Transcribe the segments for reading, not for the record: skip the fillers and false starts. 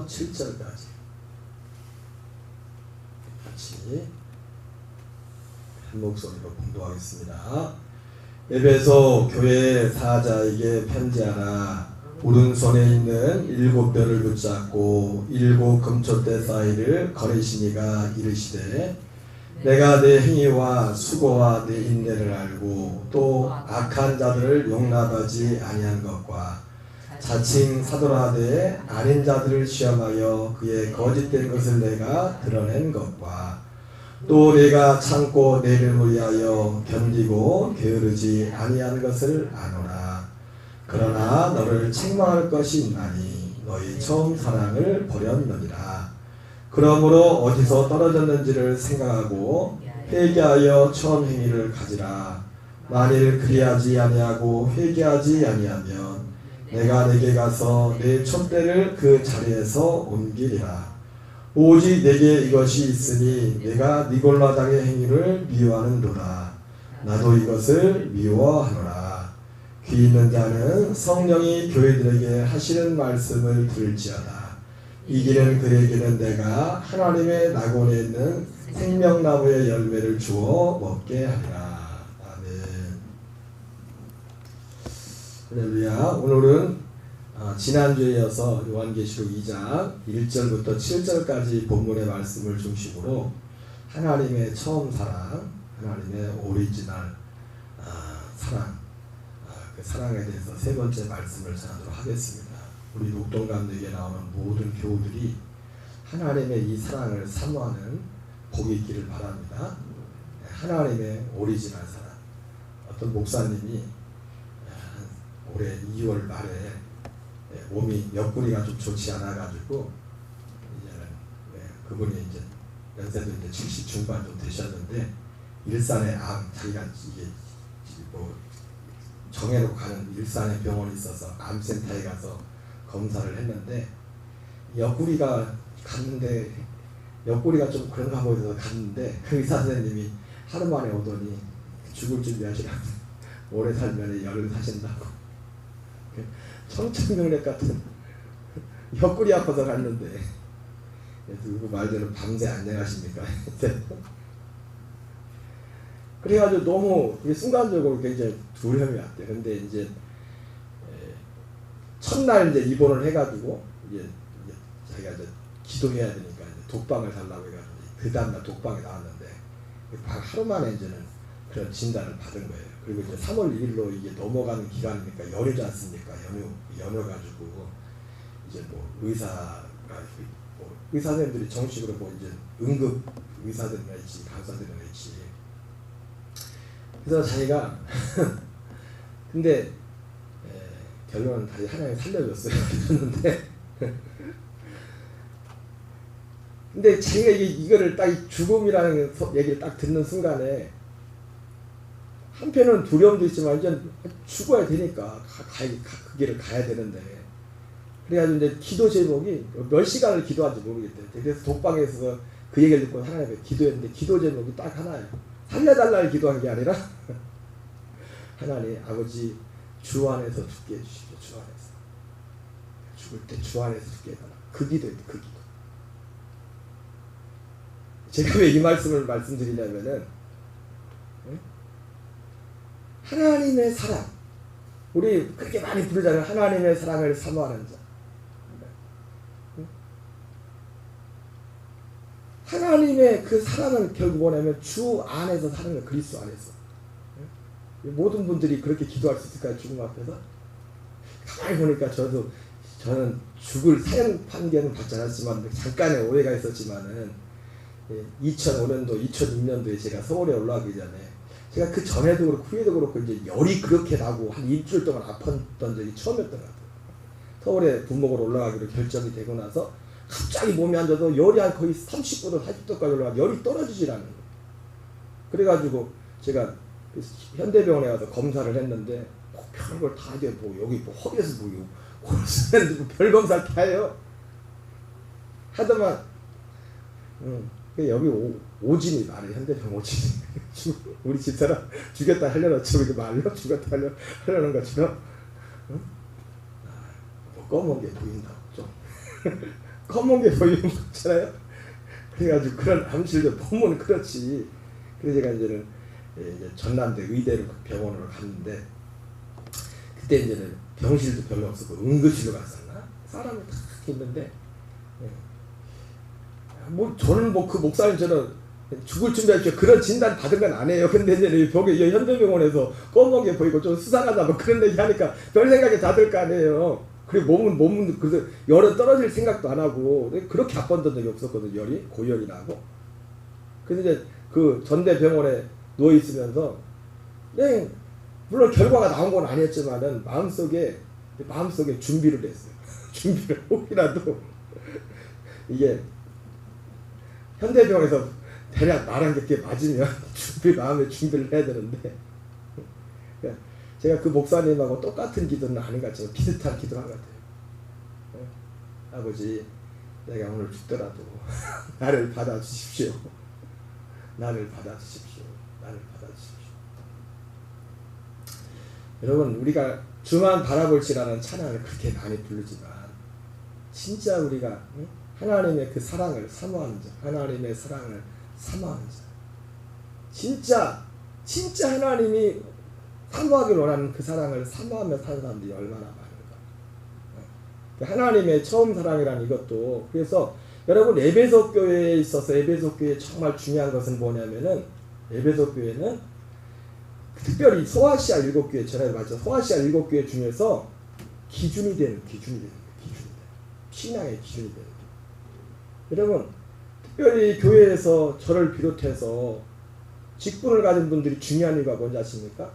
1절부터 7절까지 같이 한 목소리로 봉독하겠습니다. 에베소 교회 사자에게 편지하라. 오른손에 있는 7뼈를 붙잡고 7 금촛대 사이를 거리시니가 이르시되 내가 내 행위와 수고와 내 인내를 알고 또 악한 자들을 용납하지 아니한 것과 자칭 사도라되 아닌 자들을 시험하여 그의 거짓된 것을 내가 드러낸 것과 또 내가 참고 내 이름을 위하여 견디고 게으르지 아니한 것을 아노라. 그러나 너를 책망할 것이 있나니 너희 처음 사랑을 버렸느니라. 그러므로 어디서 떨어졌는지를 생각하고 회개하여 처음 행위를 가지라. 만일 그리하지 아니하고 회개하지 아니하면 내가 내게 가서 내 촛대를 그 자리에서 옮기리라. 오직 내게 이것이 있으니 내가 니골라당의 행위를 미워하는도다. 나도 이것을 미워하노라. 귀 있는 자는 성령이 교회들에게 하시는 말씀을 들을지어다. 이기는 그에게는 내가 하나님의 낙원에 있는 생명나무의 열매를 주어 먹게 하리라. 아멘. 할렐루야. 오늘은 지난주에 이어서 요한계시록 2장 1절부터 7절까지 본문의 말씀을 중심으로 하나님의 처음 사랑, 하나님의 오리지널 사랑, 그 사랑에 대해서 세 번째 말씀을 전하도록 하겠습니다. 우리 녹동감독에 나오는 모든 교우들이 하나님의 이 사랑을 사모하는 복이 있기를 바랍니다. 하나님의 오리지널 사랑. 어떤 목사님이 올해 2월 말에 몸이 옆구리가 좀 좋지 않아가지고 이제는 그분이 이제 연세도 이제 70 중반 좀 되셨는데 일산에 자기가 이게 뭐 정해놓고 가는 일산에 병원이 있어서 암센터에 가서 검사를 했는데 옆구리가 좀 그런가 하고 해서 갔는데 그 의사 선생님이 하루 만에 오더니 죽을 준비하시라고 오래 살면 열을 사신다고 청천벽력 같은 옆구리 아파서 갔는데 누구 말대로 밤새 안녕하십니까 그래가지고 너무 순간적으로 굉장히 두려움이 왔대요. 근데 이제 첫날 이제 입원을 해가지고 이제 자기가 이제 기도해야 되니까 이제 독방을 달라고 해가지고 그 다음날 독방에 나왔는데 하루 만에 이제는 그런 진단을 받은 거예요. 그리고 이제 3월 1일로 이게 넘어가는 기간이니까 연휴지 않습니까? 연휴가지고 이제 뭐 의사 선생님들이 정식으로 뭐 이제 응급 의사들이나 있지, 간호사들이나 있지. 그래서 자기가 근데 결론은 다시 하나님 살려줬어요. 근데 자기가 이거를 딱 죽음이라는 얘기를 딱 듣는 순간에 한편은 두려움도 있지만 이제 죽어야 되니까 그 길을 가야 되는데 그래가지고 이제 기도 제목이 몇 시간을 기도한지 모르겠대요. 그래서 독방에서 그 얘기를 듣고 하나님께 기도했는데 기도 제목이 딱 하나예요. 살려달라를 기도한 게 아니라 하나님 아버지 주 안에서 죽게 해주십시오. 주 안에서 죽을 때 주 안에서 죽게 해달라. 그 기도였대. 그 기도. 제가 왜 이 말씀을 말씀드리냐면은 하나님의 사랑, 우리 그렇게 많이 부르잖아요. 하나님의 사랑을 사모하는 자. 하나님의 그 사랑은 결국 뭐냐면 주 안에서 사는 거예요. 그리스도 안에서. 모든 분들이 그렇게 기도할 수 있을까요? 죽음 앞에서? 가만히 보니까 저는 죽을 사형 판결은 받지 않았지만 잠깐의 오해가 있었지만은 2005년도, 2006년도에 제가 서울에 올라가기 전에 제가 그 전에도 그렇고 후에도 그렇고 이제 열이 그렇게 나고 한 일주일 동안 아팠던 적이 처음이었던 것 같아요. 서울에 분목으로 올라가기로 결정이 되고 나서 갑자기 몸이 안 좋아서 열이 한 거의 30도도 40도까지 올라가 열이 떨어지질 않는 거예요. 그래가지고 제가 현대병원에 가서 검사를 했는데 별걸 다 이제 뭐 여기 뭐 허리에서 뭐 골수는 별 검사를 다 해요. 하더만 여기 오진이 많아요. 현대병 오진이. 우리 집사람 죽였다 하려는 저기 말로 죽였다 하려는 것처럼 뭐 검은 게 보인다고 좀 검은 게 보이면 먹잖아요. 그래가지고 그런 암실도 보면 그렇지. 그래서 제가 이제 전남대 의대로 병원으로 갔는데 그때 이제는 병실도 별로 없었고 응급실로 갔었나? 사람이 다 있는데 뭐 저는 뭐 그 목사님처럼 죽을 준비할 그런 진단 받은 건 아니에요. 근데 이제 벽에 현대병원에서 검은 게 보이고 좀 수상하다 뭐 그런 얘기 하니까 별 생각이 다 들 거 아니에요. 그리고 몸은 그래서 열은 떨어질 생각도 안 하고 그렇게 아팠던 적이 없었거든. 열이 고열이 나고. 그래서 이제 그 전대병원에 누워 있으면서 네, 물론 결과가 나온 건 아니었지만은 마음속에 준비를 했어요. 준비를 혹이라도 이게 현대병원에서 대략 나랑 그렇게 맞으면 마음의 준비를 해야 되는데 제가 그 목사님하고 똑같은 기도는 아닌 것 같지만 비슷한 기도한 것 같아요. 아버지, 내가 오늘 죽더라도 나를 받아주십시오. 나를 받아주십시오. 나를 받아주십시오. 여러분, 우리가 주만 바라볼지라는 찬양을 그렇게 많이 부르지만 진짜 우리가 하나님의 그 사랑을 사모하는 자, 하나님의 사랑을 사모하는 자, 진짜 하나님이 사모하길 원하는 그 사랑을 사모하며 사는 사람들이 얼마나 많은가. 하나님의 처음 사랑이라는 이것도, 그래서 여러분 에베소 교회에 있어서 에베소 교회에 정말 중요한 것은 뭐냐면은 에베소 교회는 특별히 소아시아 7교회, 전에 말했죠. 소아시아 7교회 중에서 기준이 되는 신앙의 기준이 되는 여러분, 특별히 교회에서 저를 비롯해서 직분을 가진 분들이 중요한 이유가 뭔지 아십니까?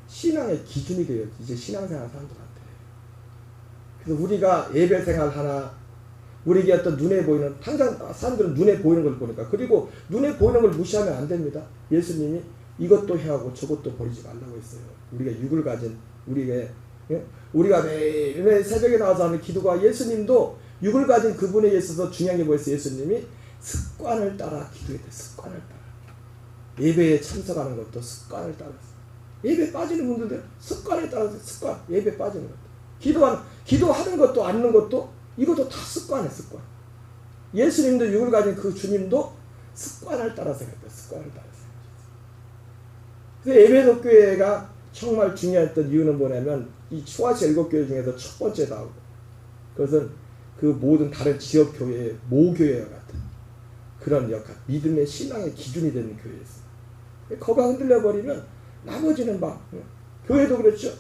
신앙의 기준이 돼요. 이제 신앙생활 사람들한테. 그래서 우리가 예배생활 하나, 우리에게 어떤 눈에 보이는, 항상 사람들은 눈에 보이는 걸 보니까, 그리고 눈에 보이는 걸 무시하면 안 됩니다. 예수님이 이것도 해하고 저것도 버리지 말라고 했어요. 우리가 육을 가진, 우리가 매일 새벽에 나와서 하는 기도가, 예수님도 육을 가진 그분에게 있어서 중요한 게 뭐였어요? 예수님이 습관을 따라 기도했대. 습관을 따라. 예배에 참석하는 것도 습관을 따라서. 예배 빠지는 분들도 습관에 따라서 습관. 예배 빠지는 것도. 기도하는 것도 앉는 것도 이것도 다 습관이에요. 습관. 예수님도 육을 가진 그 주님도 습관을 따라서 했다. 습관을 따라서. 그래서 에베소 교회가 정말 중요했던 이유는 뭐냐면 이 소아시아 7교회 중에서 첫 번째다. 그것은 그 모든 다른 지역 교회의 모교회와 같은 그런 역할, 믿음의 신앙의 기준이 되는 교회였어요. 거기가 흔들려 버리면 나머지는 막 교회도 그렇죠.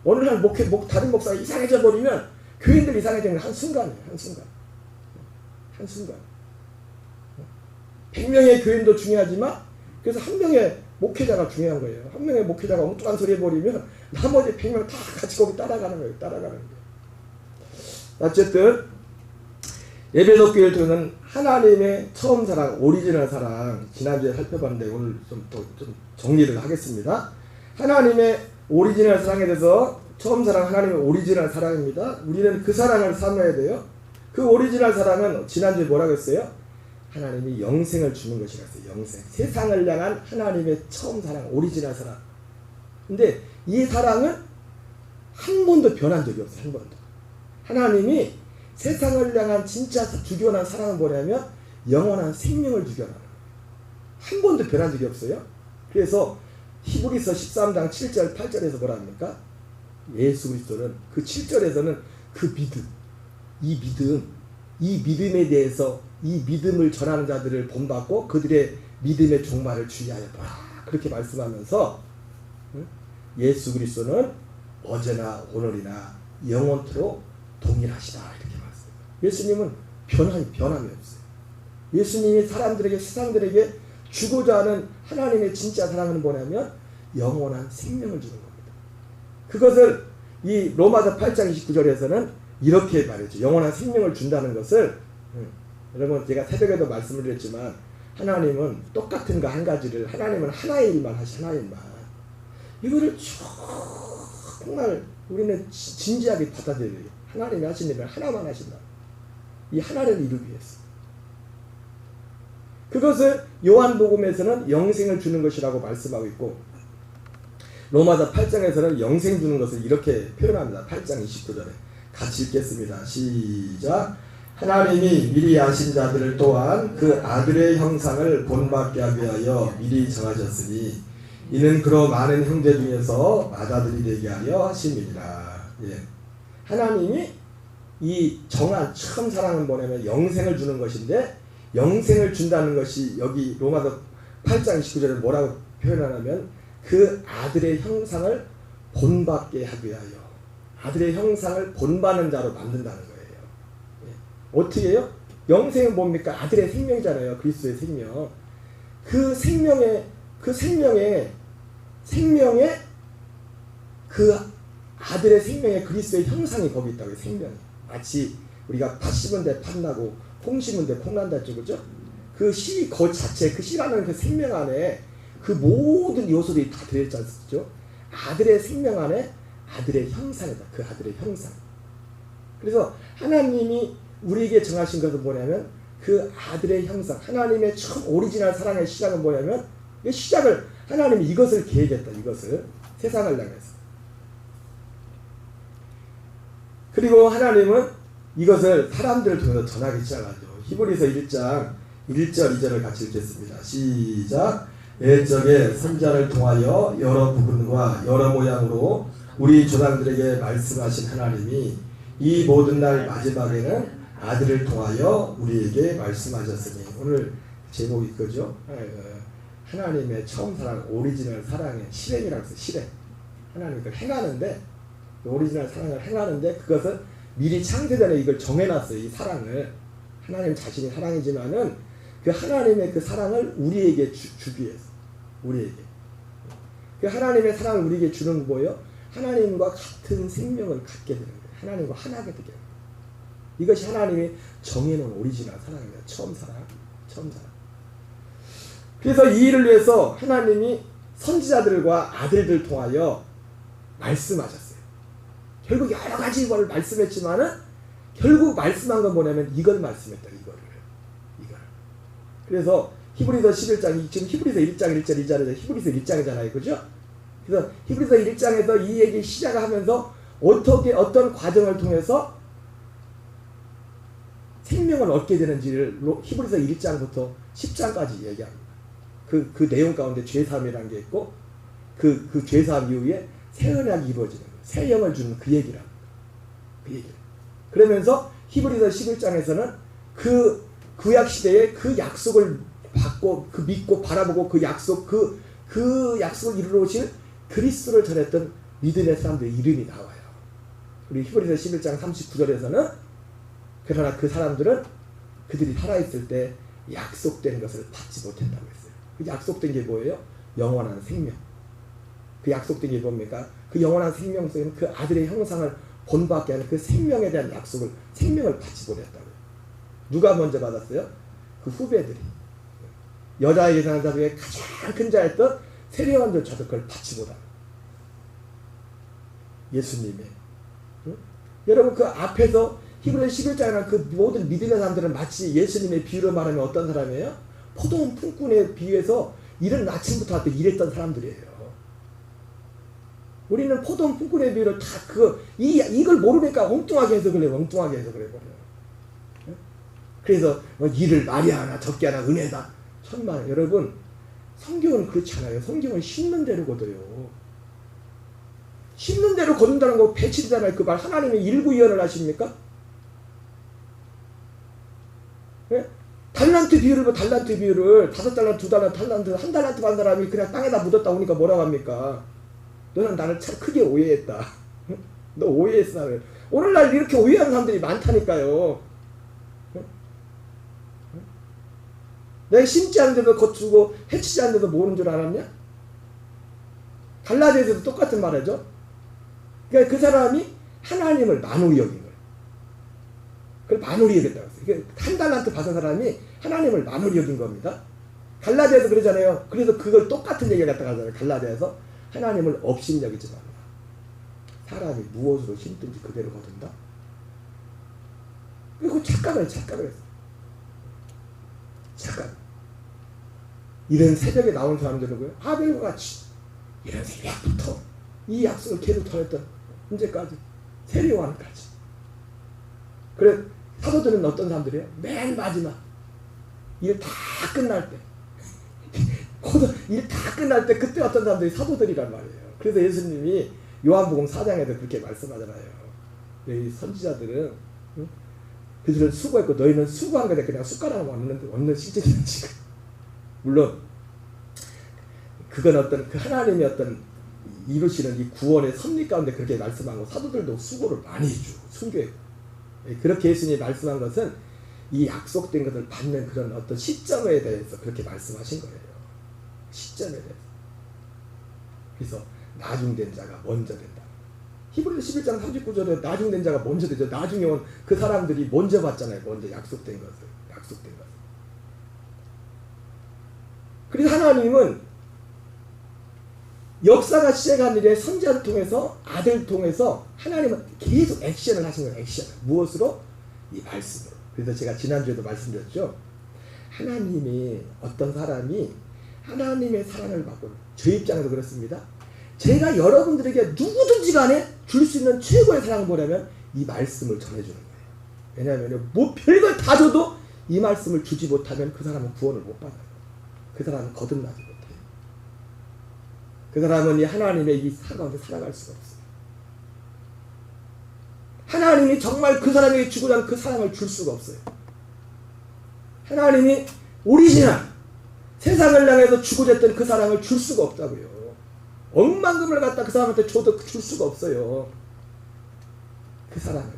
어느 날 다른 목사가 이상해져 버리면 교인들 이상해지는 한순간이에요. 한순간. 100명의 교인도 중요하지만 그래서 한 명의 목회자가 중요한 거예요. 한 명의 목회자가 엉뚱한 소리 해버리면 나머지 100명 다 같이 거기 따라가는 거예요. 어쨌든 에베소 교회를 통해서는 하나님의 처음 사랑, 오리지널 사랑, 지난주에 살펴봤는데 오늘 좀 정리를 하겠습니다. 하나님의 오리지널 사랑에 대해서 처음 사랑, 하나님의 오리지널 사랑입니다. 우리는 그 사랑을 사모해야 돼요. 그 오리지널 사랑은 지난주에 뭐라고 했어요? 하나님이 영생을 주는 것이라 했어요. 영생. 세상을 향한 하나님의 처음 사랑, 오리지널 사랑. 근데 이 사랑은 한 번도 변한 적이 없어요. 한 번도. 하나님이 세상을 향한 진짜 주교한 사랑은 뭐냐면 영원한 생명을 주교하는 거예요. 한 번도 변한 적이 없어요. 그래서 히브리서 13장 7절 8절에서 뭐라 합니까? 예수 그리스도는 그 7절에서는 그 믿음, 이 믿음에 대해서 이 믿음을 전하는 자들을 본받고 그들의 믿음의 종말을 주의하여 보라. 그렇게 말씀하면서 예수 그리스도는 어제나 오늘이나 영원토록 동일하시다. 이렇게 말씀해요. 예수님은 변함이 없어요. 예수님이 사람들에게, 세상들에게 주고자 하는 하나님의 진짜 사랑은 뭐냐면 영원한 생명을 주는 겁니다. 그것을 이 로마서 8장 29절에서는 이렇게 말했죠. 영원한 생명을 준다는 것을 여러분 제가 새벽에도 말씀을 드렸지만 하나님은 똑같은 거 한 가지를 하나님은 하나의 일만 하나의 일만 이거를 정말 우리는 진지하게 받아들여야 돼요. 하나님이 하신 일을 하나만 하신다. 이 하나를 이루기 위해서. 그것을 요한복음에서는 영생을 주는 것이라고 말씀하고 있고 로마서 8장에서는 영생 주는 것을 이렇게 표현합니다. 8장 29절에 같이 읽겠습니다. 시작. 하나님이 미리 아신 자들을 또한 그 아들의 형상을 본받게 하기 위하여 미리 정하셨으니 이는 그로 많은 형제 중에서 맏아들이 되게 하려 하심이니라. 예. 하나님이 이 정한 처음 사랑은 뭐냐면 영생을 주는 것인데, 영생을 준다는 것이 여기 로마서 8장 29절에 뭐라고 표현하냐면 그 아들의 형상을 본받게 하기 위하여, 아들의 형상을 본받는 자로 만든다는 거예요. 예. 어떻게 해요? 영생은 뭡니까? 아들의 생명이잖아요. 그리스도의 생명. 그 생명의 그 아들의 생명의 그리스도의 형상이 거기 있다고요. 생명이. 마치 우리가 팥 심은 데 팥 나고 콩 심은 데 콩 난다 했죠. 그죠? 그 씨 것 자체, 그 씨라는 그 생명 안에 그 모든 요소들이 다 들어있지 않습니까? 아들의 생명 안에 아들의 형상이다. 그 아들의 형상. 그래서 하나님이 우리에게 정하신 것은 뭐냐면 그 아들의 형상, 하나님의 처음 오리지널 사랑의 시작은 뭐냐면, 이 시작을 하나님이 이것을 계획했다. 이것을 세상을 향해서. 그리고 하나님은 이것을 사람들을 통해서 전하기 시작하죠. 히브리서 1장 1절 2절을 같이 읽겠습니다. 시작. 옛적에 선지자를 통하여 여러 부분과 여러 모양으로 우리 조상들에게 말씀하신 하나님이 이 모든 날 마지막에는 아들을 통하여 우리에게 말씀하셨으니, 오늘 제목이 그거죠. 하나님의 처음 사랑, 오리지널 사랑의 실행이라고 해서 실행. 하나님이 그걸 행하는데, 오리지널 사랑을 행하는데 그것은 미리 창세전에 이걸 정해놨어요. 이 사랑을. 하나님 자신이 사랑이지만은 그 하나님의 그 사랑을 우리에게 주기 위해서. 우리에게. 그 하나님의 사랑을 우리에게 주는 거 뭐예요? 하나님과 같은 생명을 갖게 되는 거예요. 하나님과 하나가 되게 되는 거예요. 이것이 하나님이 정해놓은 오리지널 사랑입니다. 처음 사랑. 처음 사랑. 그래서 이 일을 위해서 하나님이 선지자들과 아들들 통하여 말씀하셨어요. 결국 여러 가지 걸 말씀했지만은 결국 말씀한 건 뭐냐면 이걸 말씀했다. 이거를. 그래서 히브리서 11장, 지금 히브리서 1장 1절 2절에서 히브리서 1장이잖아요. 그죠? 그래서 히브리서 1장에서 이 얘기 시작하면서 어떤 과정을 통해서 생명을 얻게 되는지를 히브리서 1장부터 10장까지 얘기합니다. 그 내용 가운데 죄사함이라는 게 있고, 그 죄사함 이후에 새 언약이 이루어지는 거예요. 새 영을 주는 그 얘기랍니다. 그 얘기를. 그러면서 히브리서 11장에서는 그 구약 시대에 그 약속을 받고, 그 믿고 바라보고 그 약속을 이루러 오신 그리스도를 전했던 믿음의 사람들의 이름이 나와요. 우리 히브리서 11장 39절에서는 그러나 그 사람들은 그들이 살아있을 때 약속된 것을 받지 못했다고 했어요. 그 약속된 게 뭐예요? 영원한 생명. 그 약속된 게 뭡니까? 그 영원한 생명 속에는 그 아들의 형상을 본받게 하는 그 생명에 대한 약속을, 생명을 받지 못했다고요. 누가 먼저 받았어요? 그 후배들이. 여자의 예상자 중에 가장 큰 자였던 세례요한조차도 그걸 받지 못하는 예수님의. 응? 여러분 그 앞에서 히브리서 11장에는 그 모든 믿음의 사람들은 마치 예수님의 비유로 말하면 어떤 사람이에요? 포도원 품꾼에 비유해서 이른 아침부터 왔다 일했던 사람들이에요. 우리는 포도원 품꾼의 비유를 다 이걸 모르니까 엉뚱하게 해석을 해요. 엉뚱하게 해석을 해버려요. 그래서 일을 많이 하나 적게 하나 은혜다. 천만. 여러분 성경은 그렇지 않아요. 성경은 심는 대로 거둬요. 심는 대로 거둔다는 거 배치되잖아요. 그 말 하나님의 일구이연을 하십니까? 네? 달란트 비유를 5달란트, 2달란트, 1달란트 받은 사람이 그냥 땅에다 묻었다 오니까 뭐라고 합니까? 너는 나를 참 크게 오해했다. 너 오해했어 나를. 오늘날 이렇게 오해하는 사람들이 많다니까요. 내가 심지 않은데도 거두고 해치지 않은데도 모르는 줄 알았냐? 갈라디아서도 똑같은 말이죠. 그러니까 그 사람이 하나님을 만홀히 여긴 거예요. 그걸 만홀히 여겼다고 했어요. 그러니까 1달란트 받은 사람이 하나님을 만홀히 여긴 겁니다. 갈라디아서 그러잖아요. 그래서 그걸 똑같은 얘기를 갖다가 하잖아요. 갈라디아서 하나님을 업신여기지 말라. 사람이 무엇으로 힘든지 그대로 거둔다. 그리고 착각을 했어요. 착각. 이런 새벽에 나온 사람들은 뭐예요? 아벨과 같이 이런 새벽부터 이 약속을 계속 전했던 현재까지 세례요한까지. 그래 사도들은 어떤 사람들이에요? 맨 마지막 일 다 끝날 때 일 다 끝날 때 그때 어떤 사람들이 사도들이란 말이에요. 그래서 예수님이 요한복음 4장에도 그렇게 말씀하잖아요. 이 선지자들은 그들은 수고했고 너희는 수고한 거에 그냥 숟가락만 얻는 실질이야 지금. 물론 그건 어떤 그 하나님이 어떤 이루시는 이 구원의 섭리 가운데 그렇게 말씀하고 사도들도 수고를 많이 해주고 순교했고 그렇게 예수님이 말씀한 것은 이 약속된 것을 받는 그런 어떤 시점에 대해서 그렇게 말씀하신 거예요. 시점에 대해서. 그래서 나중된 자가 먼저 된다. 히브리서 11장 39절에 나중된 자가 먼저 되죠. 나중에 온 그 사람들이 먼저 받잖아요. 먼저 약속된 것을. 그래서 하나님은 역사가 시작한 일에 선지자를 통해서 아들을 통해서 하나님은 계속 액션을 하신 거예요. 액션. 무엇으로? 이 말씀으로. 그래서 제가 지난주에도 말씀드렸죠. 하나님이 어떤 사람이 하나님의 사랑을 받고 제 입장에서 그렇습니다. 제가 여러분들에게 누구든지 간에 줄 수 있는 최고의 사랑을 뭐냐면 이 말씀을 전해주는 거예요. 왜냐하면 뭐 별걸 다 줘도 이 말씀을 주지 못하면 그 사람은 구원을 못 받아요. 그 사람은 거듭나지 못해요. 그 사람은 이 하나님의 이 가운데 살아갈 수가 없어요. 하나님이 정말 그 사람에게 주고자 하는 그 사랑을 줄 수가 없어요. 하나님이 오리지널 세상을 향해서 주고자 했던 그 사랑을 줄 수가 없다고요. 억만금을 갖다 그 사람한테 줘도 줄 수가 없어요. 그 사랑을.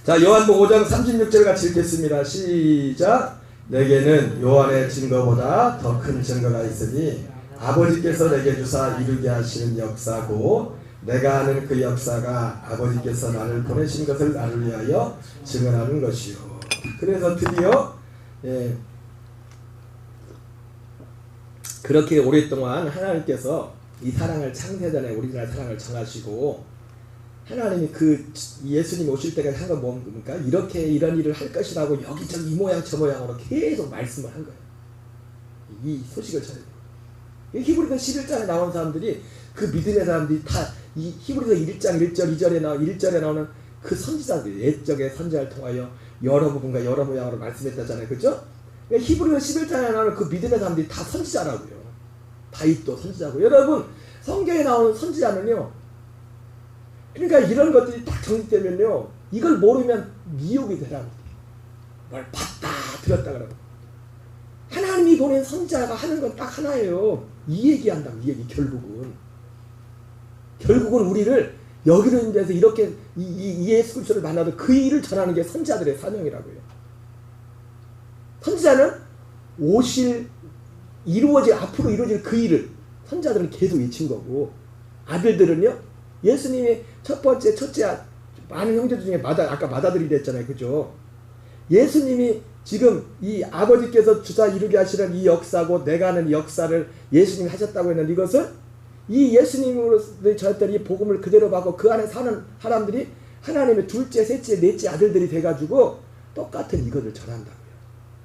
자, 요한복음 5장 36절 같이 읽겠습니다. 시작. 내게는 요한의 증거보다 더 큰 증거가 있으니 아버지께서 내게 주사 이루게 하시는 역사고 내가 하는 그 역사가 아버지께서 나를 보내신 것을 나를 위하여 증언하는 것이요. 그래서 드디어 그렇게 오랫동안 하나님께서 이 사랑을 창세전에 오리지널 사랑을 정하시고 하나님이 그 예수님이 오실 때까지 한 건 뭡니까? 이렇게 이런 일을 할 것이라고 여기저기 이 모양 저 모양으로 계속 말씀을 한 거예요. 이 소식을 전해요. 히브리서 11장에 나온 사람들이 그 믿음의 사람들이 다 이 히브리서 1장 1절 1절에 나오는 그 선지자들 옛적의 선지자를 통하여 여러 부분과 여러 모양으로 말씀했다잖아요. 그죠? 히브리서 11장에 나오는 그 믿음의 사람들이 다 선지자라고요. 다윗도 선지자고. 여러분 성경에 나오는 선지자는요. 그러니까 이런 것들이 딱 정립되면요. 이걸 모르면 미혹이 되라고. 뭘 봤다 들었다 그러고. 하나님이 보낸 선지자가 하는 건 딱 하나예요. 이 얘기한다고. 이 얘기 결국은 우리를 여기로 인해서 이렇게 이 예수 그리스도를 만나도 그 일을 전하는 게 선지자들의 사명이라고요. 선지자는 앞으로 이루어질 그 일을 선지자들은 계속 외친 거고 아들들은요. 예수님이 첫째 많은 형제들 중에 아까 맏아들이 됐잖아요. 그죠? 예수님이 지금 이 아버지께서 주사 이루게 하시는 이 역사고 내가 하는 역사를 예수님이 하셨다고 했는데 이것을 이 예수님으로 전했던 이 복음을 그대로 받고 그 안에 사는 사람들이 하나님의 둘째, 셋째, 넷째 아들들이 돼가지고 똑같은 이것을 전한다고요.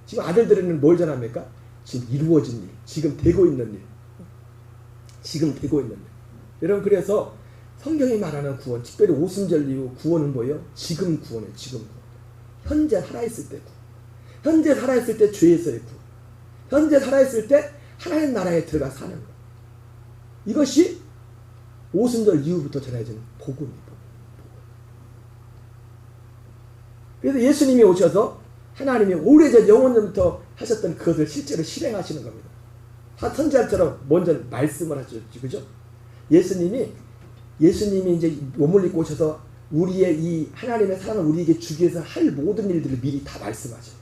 지금 아들들은 뭘 전합니까? 지금 이루어진 일, 지금 되고 있는 일. 여러분 그래서 성경이 말하는 구원, 특별히 오순절 이후 구원은 뭐예요? 지금 구원이에요. 지금 구원. 현재 살아있을 때 구원. 현재 살아있을 때 죄에서의 구원. 현재 살아있을 때 하나님 나라에 들어가 사는 것. 이것이 오순절 이후부터 전해진 복음이에요. 그래서 예수님이 오셔서 하나님이 오래전 영원전부터 하셨던 그것을 실제로 실행하시는 겁니다. 선지자처럼 먼저 말씀을 하셨죠. 그죠? 예수님이 이제 몸을 입고 오셔서 우리의 이 하나님의 사랑을 우리에게 주기 위해서 할 모든 일들을 미리 다 말씀하셔요.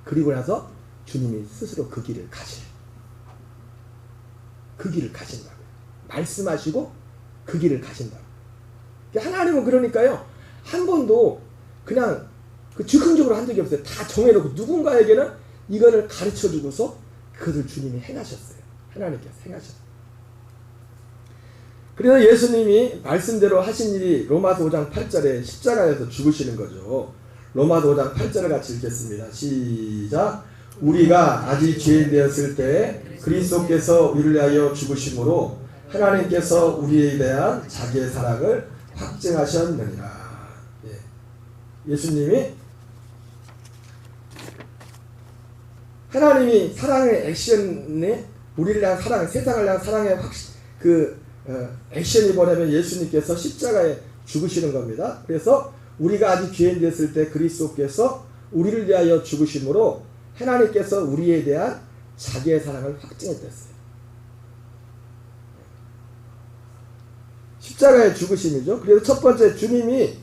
그리고 나서 주님이 스스로 그 길을 가신다고요. 말씀하시고 그 길을 가신다고. 하나님은 그러니까요. 한 번도 그냥 즉흥적으로 한 적이 없어요. 다 정해놓고 누군가에게는 이거를 가르쳐주고서 그것을 주님이 행하셨어요. 하나님께서 행하셨어요. 그래서 예수님이 말씀대로 하신 일이 로마서 5장 8절에 십자가에서 죽으시는 거죠. 로마서 5장 8절을 같이 읽겠습니다. 시작. 우리가 아직 죄인 되었을 때 그리스도께서 우리를 위하여 죽으심으로 하나님께서 우리에 대한 자기의 사랑을 확증하셨느니라. 예수님이 하나님이 사랑의 액션에 우리를 향한 사랑, 세상을 향한 사랑의 액션이 뭐냐면 예수님께서 십자가에 죽으시는 겁니다. 그래서 우리가 아직 죄인 됐을 때 그리스도께서 우리를 위하여 죽으심으로 하나님께서 우리에 대한 자기의 사랑을 확증했댔어요. 십자가의 죽으심이죠. 그래서 첫 번째 주님이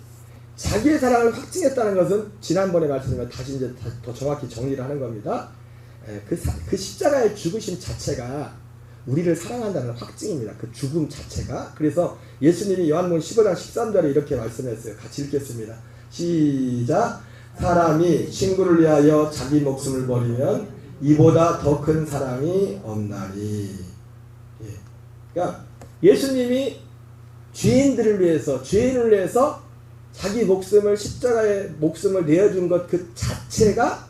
자기의 사랑을 확증했다는 것은 지난번에 말씀드린 다시 이제 더 정확히 정리를 하는 겁니다. 그 십자가의 죽으심 자체가 우리를 사랑한다는 확증입니다. 그 죽음 자체가. 그래서 예수님이 요한복음 15장 13절에 이렇게 말씀했어요. 같이 읽겠습니다. 시작. 사람이 친구를 위하여 자기 목숨을 버리면 이보다 더 큰 사랑이 없나니. 그러니까 예수님이 죄인을 위해서 자기 목숨을 십자가에 목숨을 내어준 것 그 자체가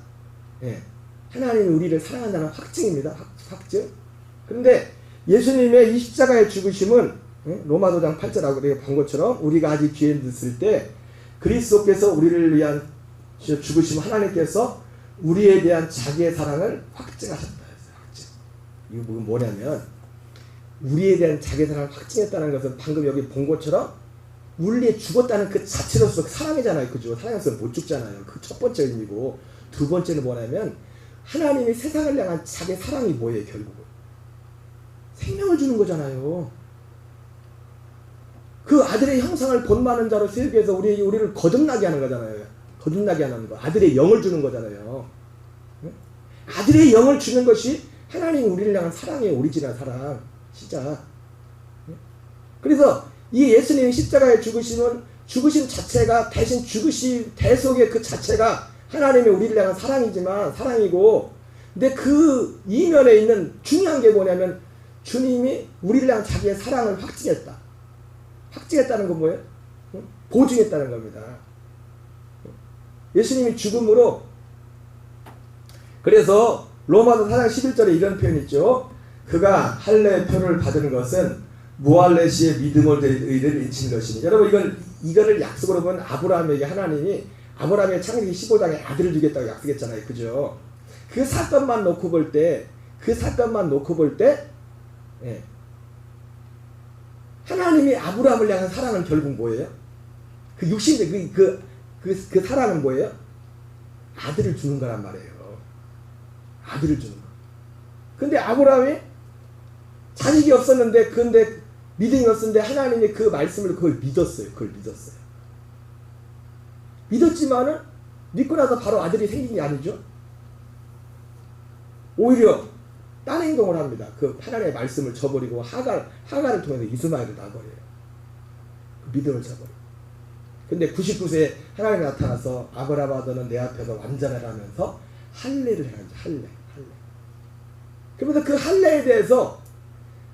하나님이 우리를 사랑한다는 확증입니다. 확증. 그런데 예수님의 이 십자가의 죽으심은 로마서 5장 8절하고 본 것처럼 우리가 아직 죄인 됐을 때 그리스도께서 우리를 위한 죽으심 하나님께서 우리에 대한 자기의 사랑을 확증하셨다. 확증. 이거 뭐냐면 우리에 대한 자기의 사랑을 확증했다는 것은 방금 여기 본 것처럼 우리에 죽었다는 그 자체로서 사랑이잖아요. 그죠? 사랑해서는 못 죽잖아요. 그 첫 번째 의미고, 두 번째는 뭐냐면 하나님이 세상을 향한 자기의 사랑이 뭐예요? 결국은 생명을 주는 거잖아요. 그 아들의 형상을 본받는 자로 세우기 위해서 우리를 거듭나게 하는 거잖아요. 거듭나게 하는 거. 아들의 영을 주는 거잖아요. 아들의 영을 주는 것이 하나님이 우리를 향한 사랑의 오리지널 사랑. 진짜. 그래서 이 예수님의 십자가의 죽으심 자체가 대신 대속의 그 자체가 하나님의 우리를 향한 사랑이고, 근데 그 이면에 있는 중요한 게 뭐냐면 주님이 우리를 향한 자기의 사랑을 확증했다. 확증했다는 건 뭐예요? 보증했다는 겁니다. 예수님이 죽음으로, 그래서 로마서 4장 11절에 이런 표현이 있죠. 그가 할례의 표를 받은 것은 무할례시의 믿음을 드린 의를 인친 것이니. 여러분 이거를 약속으로 보면 아브라함에게 하나님이 아브라함의 창세기 15장에 아들을 주겠다고 약속했잖아요. 그죠? 그 사건만 놓고 볼 때 하나님이 아브라함을 향한 사랑은 결국 뭐예요? 그 육신의 그 사랑은 뭐예요? 아들을 주는 거란 말이에요. 아들을 주는 거. 근데 아브라함이 자식이 없었는데, 근데 믿음이 없었는데 하나님이 그 말씀을 그걸 믿었어요. 믿었지만은 믿고 나서 바로 아들이 생긴 게 아니죠. 오히려 딴 행동을 합니다. 그 하나님의 말씀을 저버리고 하갈을 통해서 이스마엘을 낳아버려요. 그 믿음을 저버려. 근데 99세에 하나님이 나타나서 아브라함아 너는 내 앞에서 완전하라면서 할례를 해야지. 할례. 그러면서 그 할례에 대해서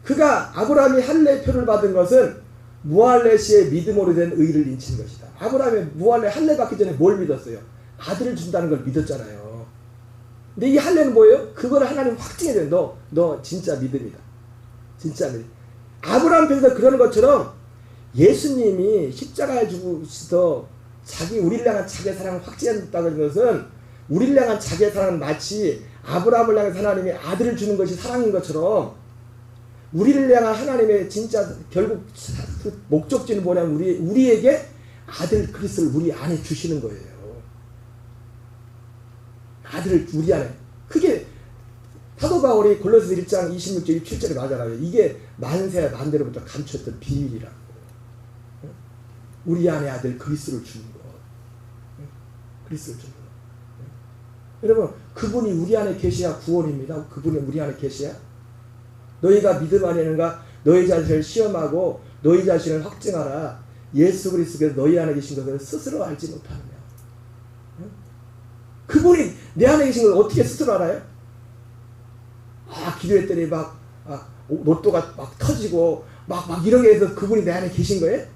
그가 아브라함이 할례의 표를 받은 것은 무할례시의 믿음으로 된 의를 인친 것이다. 아브라함이 무할례 할례 받기 전에 뭘 믿었어요? 아들을 준다는 걸 믿었잖아요. 근데 이 할례는 뭐예요? 그걸 하나님 확증해줘요. 너 진짜 믿음이다. 진짜 믿음. 아브라함 편에서 그러는 것처럼 예수님이 십자가에 죽으셔서 우리를 향한 자기의 사랑을 확증했다는 것은 우리를 향한 자기의 사랑은 마치 아브라함을 향한 하나님이 아들을 주는 것이 사랑인 것처럼 우리를 향한 하나님의 진짜 결국 목적지는 뭐냐면 우리에게 아들 그리스도를 우리 안에 주시는 거예요. 아들을 우리 안에. 그게 사도 바울이 골로새서 1장 26절 27절에 말하잖아요. 이게 만세만대로부터 감추었던 비밀이라고. 우리 안에 아들 그리스도를 주는 거. 그리스도를 주는 거. 여러분 그분이 우리 안에 계셔야 구원입니다. 그분이 우리 안에 계셔야. 너희가 믿음 안에는가 너희 자신을 시험하고 너희 자신을 확증하라. 예수 그리스도께서 너희 안에 계신 것을 스스로 알지 못하느냐. 그분이 내 안에 계신 걸 어떻게 스스로 알아요? 기도했더니 로또가 막 터지고 막 이런 게 해서 그분이 내 안에 계신 거예요?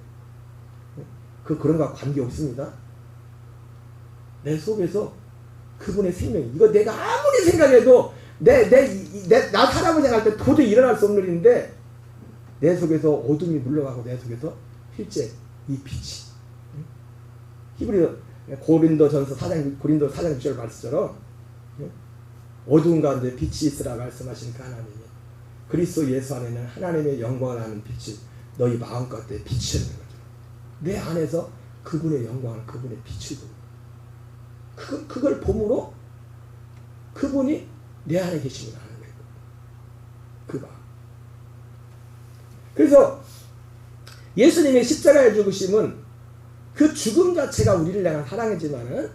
그런 거와 관계 없습니다. 내 속에서 그분의 생명이, 이거 내가 아무리 생각해도 나 사람을 생각할 때 도저히 일어날 수 없는 일인데 내 속에서 어둠이 물러가고 내 속에서 실제 이 빛이 고린도전서 4장 6절 말씀처럼 어두운 가운데 빛이 있으라 말씀하신 그 하나님이 그리스도 예수 안에는 하나님의 영광을 하는 빛이 너희 마음 가운데 비치는 거죠. 내 안에서 그분의 영광을 그분의 빛을 보고 그걸 봄으로 그분이 내 안에 계심을 아는 거예요. 그 마음. 그래서 예수님의 십자가에 죽으심은 그 죽음 자체가 우리를 향한 사랑이지만은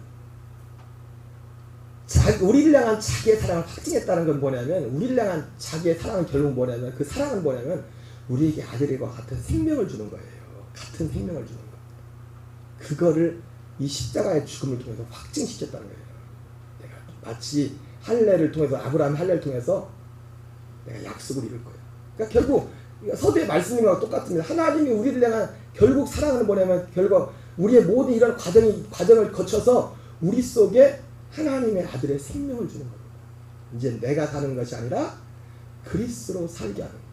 우리를 향한 자기의 사랑을 확증했다는 건 뭐냐면 우리를 향한 자기의 사랑은 결국 뭐냐면 그 사랑은 뭐냐면 우리에게 아들과 같은 생명을 주는 거예요. 같은 생명을 주는 거. 그거를 이 십자가의 죽음을 통해서 확증시켰다는 거예요. 내가 마치 할례를 통해서 아브라함 할례를 통해서 내가 약속을 이룰 거예요. 그러니까 결국 서두의 말씀인 것과 똑같습니다. 하나님이 우리를 향한 결국 사랑은 뭐냐면 결국 우리의 모든 이런 과정을 거쳐서 우리 속에 하나님의 아들의 생명을 주는 겁니다. 이제 내가 사는 것이 아니라 그리스도로 살게 하는 거예요.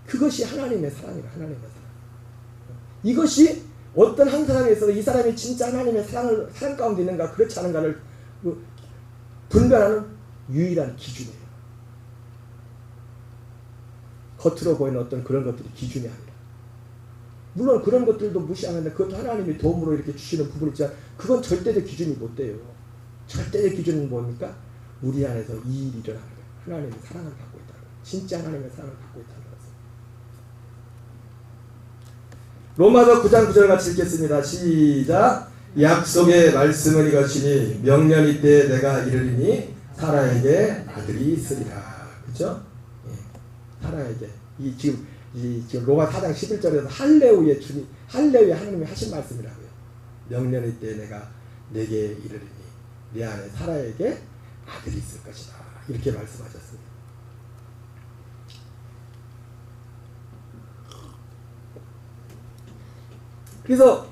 그것이 하나님의 사랑이에요. 하나님의 사랑. 이것이 어떤 한 사람에 있어서 이 사람이 진짜 하나님의 사랑 가운데 있는가 그렇지 않은가를 분별하는 유일한 기준이에요. 겉으로 보이는 어떤 그런 것들이 기준이 아니라 물론 그런 것들도 무시하는데 그것도 하나님이 도움으로 이렇게 주시는 부분이 있지만 그건 절대적 기준이 못 돼요. 절대적 기준은 뭡니까? 우리 안에서 이 일이 일어나는 거예요. 하나님의 사랑을 받고 있다는 거예요. 진짜 하나님의 사랑을 받고 있다는 것을. 로마서 9장 9절 같이 읽겠습니다. 시작. 약속의 말씀은 이것이니 명년이 때 내가 이르리니 사라에게 아들이 있으리라. 그렇죠? 사라에게 지금 로마 4장 11절에서 할례후에 하나님이 하신 말씀이라고요. 명년의 때 내가 내게 이르리니 내 안에 사라에게 아들이 있을 것이다. 이렇게 말씀하셨습니다. 그래서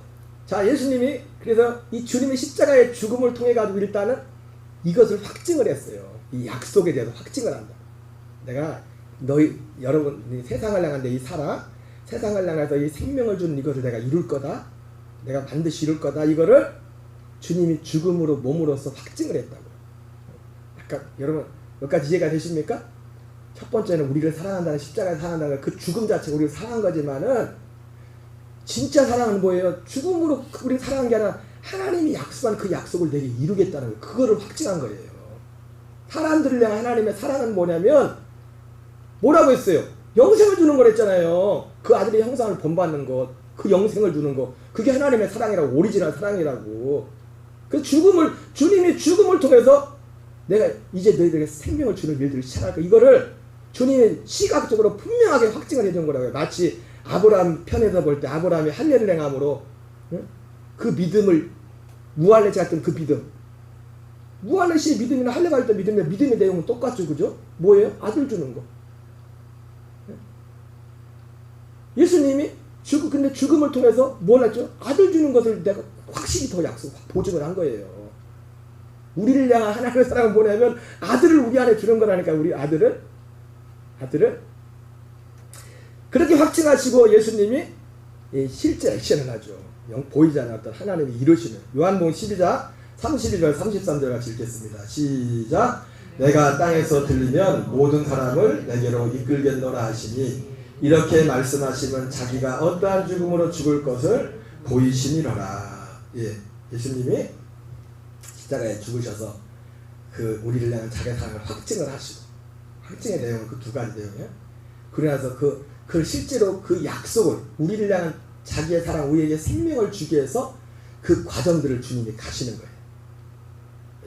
자 예수님이 그래서 이 주님의 십자가의 죽음을 통해 가지고 일단은 이것을 확증을 했어요. 이 약속에 대해서 확증을 한다. 내가 여러분 세상을 향한 이 세상을 향해서 이 생명을 주는 이것을 내가 이룰 거다. 내가 반드시 이룰 거다. 이거를 주님이 죽음으로 몸으로써 확증을 했다고. 아까 여러분 몇 가지 이해가 되십니까? 첫 번째는 우리를 사랑한다는 십자가에 사랑한다는 그 죽음 자체가 우리를 사랑한 거지만은 진짜 사랑은 뭐예요? 죽음으로 우리를 사랑한 게 아니라 하나님이 약속한 그 약속을 내게 이루겠다는 거예요. 그거를 확증한 거예요. 사람들을 향한 하나님의 사랑은 뭐냐면 뭐라고 했어요? 영생을 주는 거랬잖아요. 그 아들의 형상을 본받는 것, 그 영생을 주는 것, 그게 하나님의 사랑이라고, 오리지널 사랑이라고. 그 주님이 죽음을 통해서 내가 이제 너희들에게 생명을 주는 일들을 시작할 거야. 이거를 주님이 시각적으로 분명하게 확증을 해준 거라고요. 마치 아브라함 편에서 볼 때 아브라함이 할례를 행함으로 그 믿음을 무할례 같은 그 믿음. 무할례시의 믿음이나 할례 갈 때 믿음의 내용은 똑같죠, 그죠? 뭐예요? 아들 주는 거. 예수님이 근데 죽음을 통해서 뭘 했죠? 아들 주는 것을 내가 확실히 더 보증을 한 거예요. 우리를 향한 하나님의 사랑은 뭐냐면 아들을 우리 안에 주는 거라니까. 우리 아들을 그렇게 확증하시고 예수님이 실제 액션을 하죠. 보이지 않는 어떤 하나님이 이루시는 요한복음 12장 32절 33절 같이 읽겠습니다. 시작. 내가 땅에서 들리면 모든 사람을 내게로 이끌겠노라 하시니 이렇게 말씀하시면 자기가 어떠한 죽음으로 죽을 것을 보이시니라. 예수님이 십자가에 죽으셔서 그 우리를 향한 자기의 사랑을 확증을 하시고 확증의 내용은 그 두 가지 내용이에요. 그래서 그 실제로 그 약속을 우리를 향한 자기의 사랑 우리에게 생명을 주기 위해서 그 과정들을 주님이 가시는 거예요.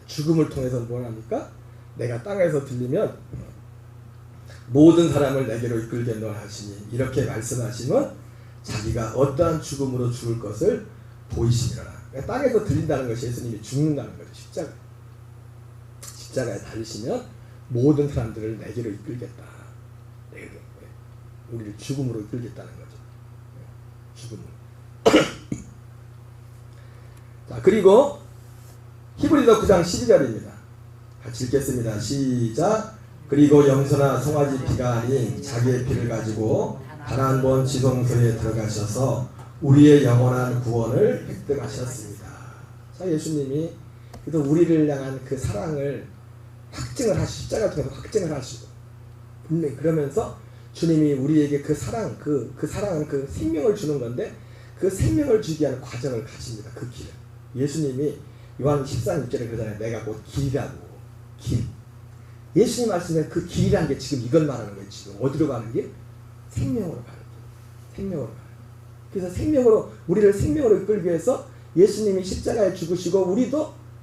죽음을 통해서 뭘 합니까? 내가 땅에서 들리면 모든 사람을 내게로 이끌겠노라 하시니 이렇게 말씀하시면 자기가 어떠한 죽음으로 죽을 것을 보이시니라. 그러니까 땅에서 들린다는 것이 예수님이 죽는다는 거죠. 십자가에 달리시면 모든 사람들을 내게로 이끌겠다. 우리를 죽음으로 이끌겠다는 거죠. 죽음으로. 자, 그리고 히브리서 9장 12절입니다. 같이 읽겠습니다. 시작. 그리고 염소나 송아지 피가 아닌 자기의 피를 가지고 단 한 번 지성소에 들어가셔서 우리의 영원한 구원을 획득하셨습니다. 자, 예수님이 그래서 우리를 향한 그 사랑을 확증을 하시고 십자가 통해서 확증을 하시고 분명히 그러면서 주님이 우리에게 그 사랑, 그 사랑은 그 생명을 주는 건데 그 생명을 주기 위한 과정을 가십니다. 그 길을. 예수님이 요한 14장 6절에 그러잖아요. 내가 곧 길이라고. 길. 예수님 말씀에 그 길이라는 게 지금 이걸 말하는 거예요. 지금 어디로 가는 길? 생명으로 가는 길. 생명으로 가는 길. 그래서 생명으로 우리를 생명으로 이끌기 위해서 예수님이 십자가에 죽으시고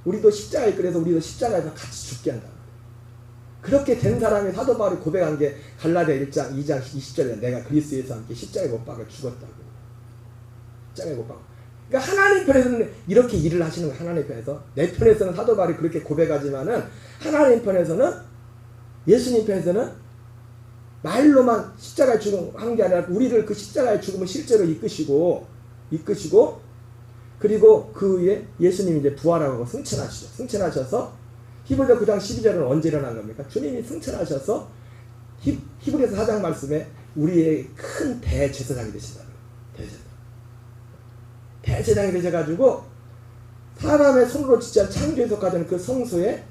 우리도 십자가에 이끌어서 우리도 십자가에서 같이 죽게 한다. 그렇게 된 사람이 사도 바울이 고백한 게 갈라디아 1장 2장 20절에 내가 그리스도에서 함께 십자가에 못 박아 죽었다고. 십자가에 못 박아. 그러니까 하나님 편에서는 이렇게 일을 하시는 거예요. 하나님 편에서. 내 편에서는 사도 바울이 그렇게 고백하지만은 하나님 편에서는 예수님 편에서는 말로만 십자가에 죽은 게 아니라 우리를 그 십자가에 죽음을 실제로 이끄시고 그리고 그 위에 예수님이 이제 부활하고 승천하시죠. 승천하셔서 히브리서 9장 12절은 언제 일어난 겁니까? 주님이 승천하셔서 히브리서 4장 말씀에 우리의 큰 대제사장이 되신다는 거예요. 대제사장이 되셔가지고 사람의 손으로 짓지 않은 창조에 속하던 그 성소에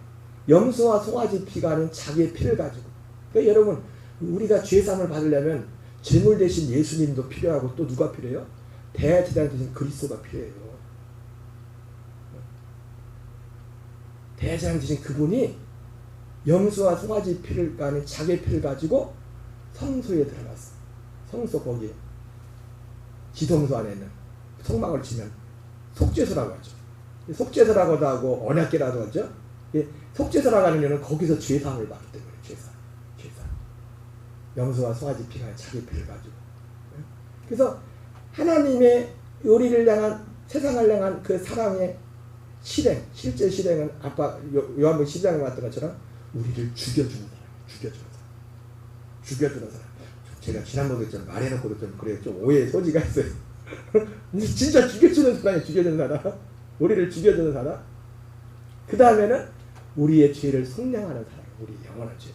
염소와 송아지 피가 아닌 자기의 피를 가지고 그러니까 여러분 우리가 죄사함을 받으려면 제물 대신 예수님도 필요하고 또 누가 필요해요? 대제사장 대신 그리스도가 필요해요. 대제사장 대신 그분이 염소와 송아지 피를 아닌 자기의 피를 가지고 성소에 들어갔어. 성소 거기에 지성소 안에 있는 성막을 치면 속죄소라고 하죠. 속죄소라고도 하고 언약궤라고 하죠. 속죄소라고 하는 이유는 거기서 죄사함을 받기 때문에 죄사. 염소와 송아지 피가 자기 피를 가지고. 그래서 하나님의 우리를 향한 세상을 향한 그 사랑의 실행, 실제 실행은 아까 요한복음 12장에 왔던 것처럼 우리를 죽여주는 사람. 제가 지난번에 좀 말해놓고도 좀 그래요. 좀 오해의 소지가 있어요. 진짜 죽여주는 사람. 우리를 죽여주는 사람. 그 다음에는 우리의 죄를 속량하는 사람. 우리 영원한 죄.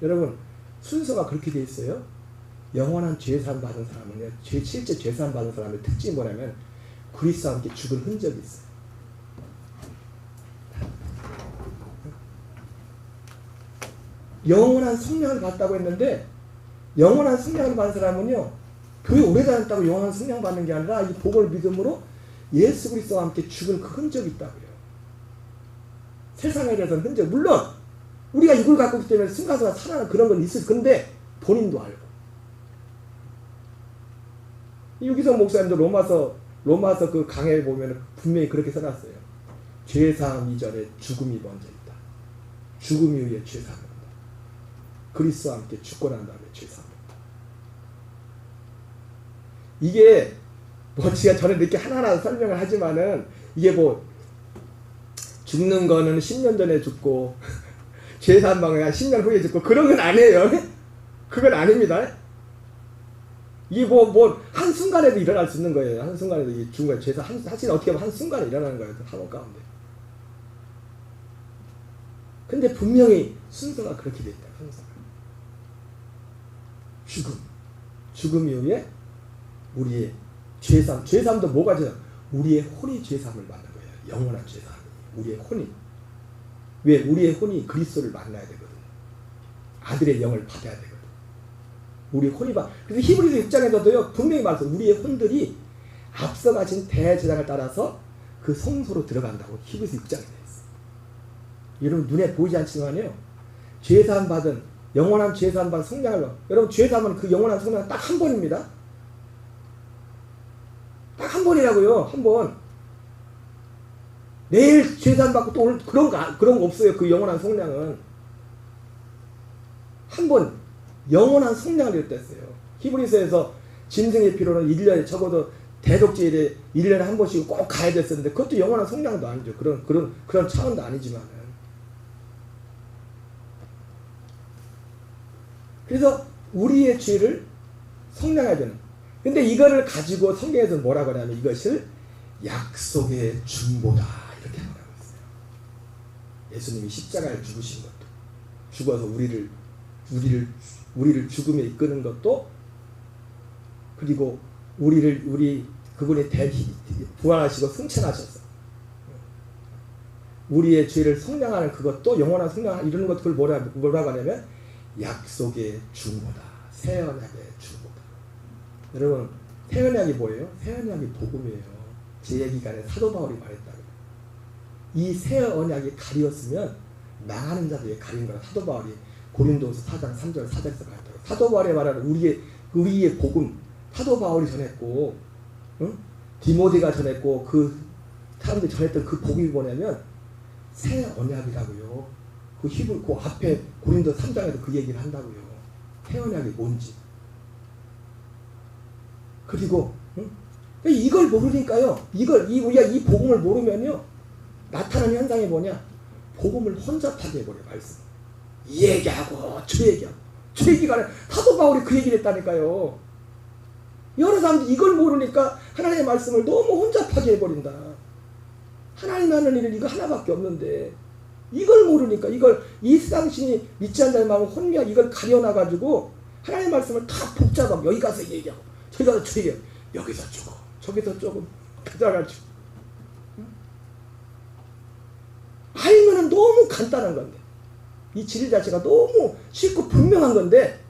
여러분 순서가 그렇게 돼 있어요. 영원한 죄사함 받은 사람은요. 실제 죄사함 받은 사람의 특징이 뭐냐면 그리스도와 함께 죽은 흔적이 있어요. 영원한 성령을 받다고 했는데 영원한 성령을 받은 사람은요. 교회 오래 다녔다고 영원한 성령 받는 게 아니라 이 복음을 믿음으로 예수 그리스도와 함께 죽은 그 흔적이 있다고요. 세상에 대해서는 흔적. 물론 우리가 이걸 갖고 있기 때문에 순간순간 살아나는 그런 건 있을 건데 본인도 알고. 유기성 목사님도 로마서 그 강해에 보면 분명히 그렇게 써놨어요. 죄사함 이전에 죽음이 먼저 있다. 죽음 이후에 죄사함. 그리스도와 함께 죽고 난 다음에 죄사함. 이게 뭐 제가 저는 이렇게 하나하나 설명을 하지만은 이게 뭐 죽는 거는 10년 전에 죽고 죄사함 받으면 한 10년 후에 죽고 그런 건 아니에요. 그건 아닙니다. 이게 뭐 한순간에도 일어날 수 있는 거예요. 한순간에도 이 죽은 거예요. 죄사 사실 어떻게 보면 한순간에 일어나는 거예요. 한번 가운데. 근데 분명히 순서가 그렇게 돼 있다. 순서가. 죽음 이후에 우리의 죄사함도 뭐가 죄사함? 우리의 혼이 죄사함을 받는 거예요. 영원한 죄사함. 우리의 혼이. 왜? 우리의 혼이 그리스도를 만나야 되거든. 아들의 영을 받아야 되거든. 우리 혼이 그래서 히브리서 6장에서도요 분명히 말해서 우리의 혼들이 앞서 가신 대제사장을 따라서 그 성소로 들어간다고 히브리서 6장에 되어 있어요. 여러분 눈에 보이지 않지만요. 죄사함 받은 영원한 죄사함 받은 성령을 여러분 죄사함은 그 영원한 성령은 딱 한 번입니다. 딱 한 번이라고요. 한 번. 내일 죄사함 받고 또 오늘 그런 거 없어요. 그 영원한 성령은 한 번 영원한 성령을 이뤘댔어요. 히브리서에서 짐승의 피로는 1년에 적어도 대속죄일에 1년에 한 번씩 꼭 가야 됐었는데 그것도 영원한 성령도 아니죠. 그런 차원도 아니지만은. 그래서 우리의 죄를 성량해야 되는. 근데 이거를 가지고 성경에서는 뭐라고 하냐면 이것을 약속의 중보다 이렇게 말하고 있어요. 예수님이 십자가에 죽으신 것도 죽어서 우리를 죽음에 이끄는 것도 그리고 그분이 부활하시고 승천하셨어. 우리의 죄를 속량하는 그것도 영원한 속량 이루는 것 그걸 뭐라고 하냐면 약속의 중보다. 새 언약의 중보다. 여러분 새 언약이 뭐예요? 새 언약이 복음이에요. 제기간에 사도 바울이 말했다고요. 이 새 언약이 가리었으면 망하는 자들이 가린 거라 사도 바울이 고린도서 4장 3절 4절에서 말했다고. 사도 바울이 말하는 우리의 복음 사도 바울이 전했고 디모데가 전했고 그 사람들이 전했던 그 복음이 뭐냐면 새 언약이라고요. 그 앞에 고린도 3장에도 그 얘기를 한다고요. 새 언약이 뭔지. 그리고 이걸 모르니까요. 우리가 이 복음을 모르면요. 나타나는 현상이 뭐냐? 복음을 혼잡하게 해버려요. 말씀. 이 얘기하고 저 얘기하고 저 얘기가 아니라 사도 바울이 그 얘기를 했다니까요. 여러 사람들이 이걸 모르니까 하나님의 말씀을 너무 혼잡하게 해버린다. 하나님 하는 일은 이거 하나밖에 없는데 이걸 모르니까 이 세상신이 믿지 않는 자의 마음을 혼미하게 이걸 가려놔가지고 하나님의 말씀을 다 복잡하고 여기 가서 얘기하고 저기 가서 저 얘기하고 여기서 조금 저기서 조금 그래가지고 알면은 너무 간단한 건데 이 진리 자체가 너무 쉽고 분명한 건데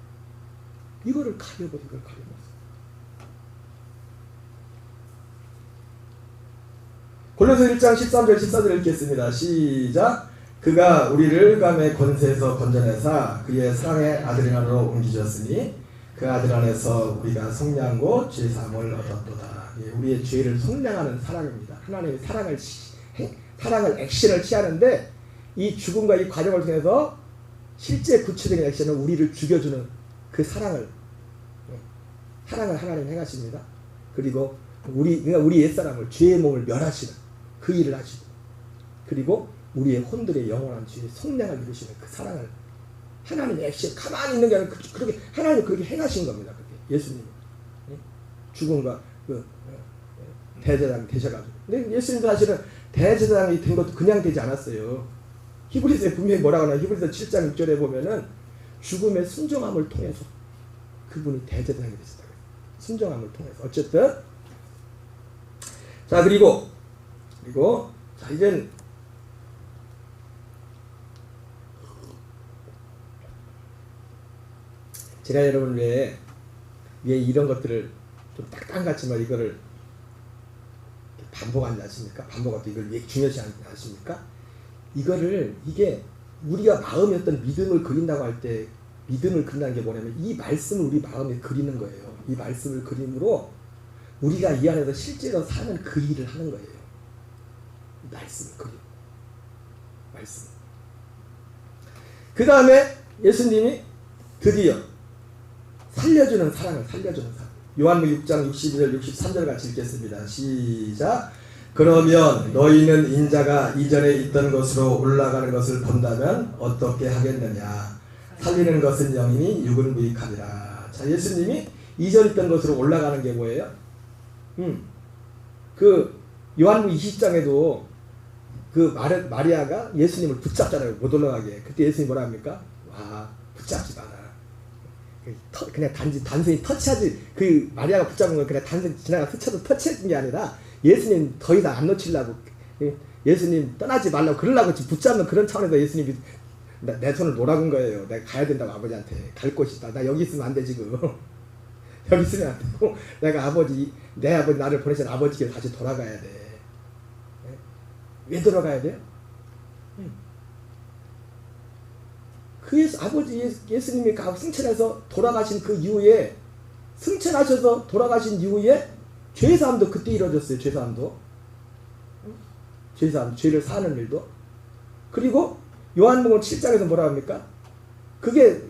이걸 가려버렸어. 골로새 1장 13절 14절 읽겠습니다. 시작. 그가 우리를 흑암의 권세에서 건져내사 그의 사랑의 아들 안으로 옮기셨으니 그 아들 안에서 우리가 속량고 죄사함을 얻었도다. 우리의 죄를 속량하는 사랑입니다. 하나님의 사랑을 액션을 취하는데 이 죽음과 이 과정을 통해서 실제 구체적인 액션은 우리를 죽여주는 그 사랑을 하나님 행하십니다. 그리고 우리 옛사람을 죄의 몸을 멸하시는 그 일을 하시고 그리고 우리의 혼들의 영원한 죄의 속량을 이루시는 그 사랑을 하나님의 액션 가만히 있는 게 아니라 그렇게 하나님이 그렇게 행하신 겁니다. 그게 예수님 죽음과 대제사장이 되셔가지고 근데 예수님도 사실은 대제사장이 된 것도 그냥 되지 않았어요. 히브리서에 분명히 뭐라고 하나 히브리서 7장 6절에 보면은 죽음의 순종함을 통해서 그분이 대제사장이 되셨다고 해요. 순종함을 통해서 어쨌든 자 그리고 자 이젠 제가 여러분 왜 이런 것들을 좀 딱딱같지만 이거를 반복하지 않습니까? 반복하고 이걸 중요시 하지 않습니까? 이게 우리가 마음에 어떤 믿음을 그린다고 할 때 믿음을 그린다는 게 뭐냐면 이 말씀을 우리 마음에 그리는 거예요. 이 말씀을 그림으로 우리가 이 안에서 실제로 사는 그 일을 하는 거예요. 말씀을 그리고 말씀. 그 다음에 예수님이 드디어 살려주는 사랑. 요한복음 6장 62절 63절 같이 읽겠습니다. 시작. 그러면 너희는 인자가 이전에 있던 곳으로 올라가는 것을 본다면 어떻게 하겠느냐. 살리는 것은 영이니 육은 무익하리라. 자, 예수님이 이전 있던 곳으로 올라가는 게 뭐예요? 그 요한복음 20장에도 그 마리아가 예수님을 붙잡잖아요. 못 올라가게. 그때 예수님이 뭐라 합니까? 와, 붙잡지 마라. 그냥 단순히 터치하지, 그 마리아가 붙잡은 걸 그냥 단순히 지나가 스쳐도 터치했던 게 아니라 예수님 더 이상 안 놓치려고, 예수님 떠나지 말라고 그러려고 지금 붙잡는 그런 차원에서 예수님이 내 손을 놓아준 거예요. 내가 가야 된다고 아버지한테. 갈 곳이다. 나 여기 있으면 안 돼 지금. 여기 있으면 안 되고 내가 내 아버지 나를 보내신 아버지께 다시 돌아가야 돼. 왜 돌아가야 돼요? 아버지 예수님이 승천해서 돌아가신 그 이후에 승천하셔서 돌아가신 이후에 죄사함도 그때 이루어졌어요. 죄를 사는 일도. 그리고 요한복음 7장에서 뭐라 합니까? 그게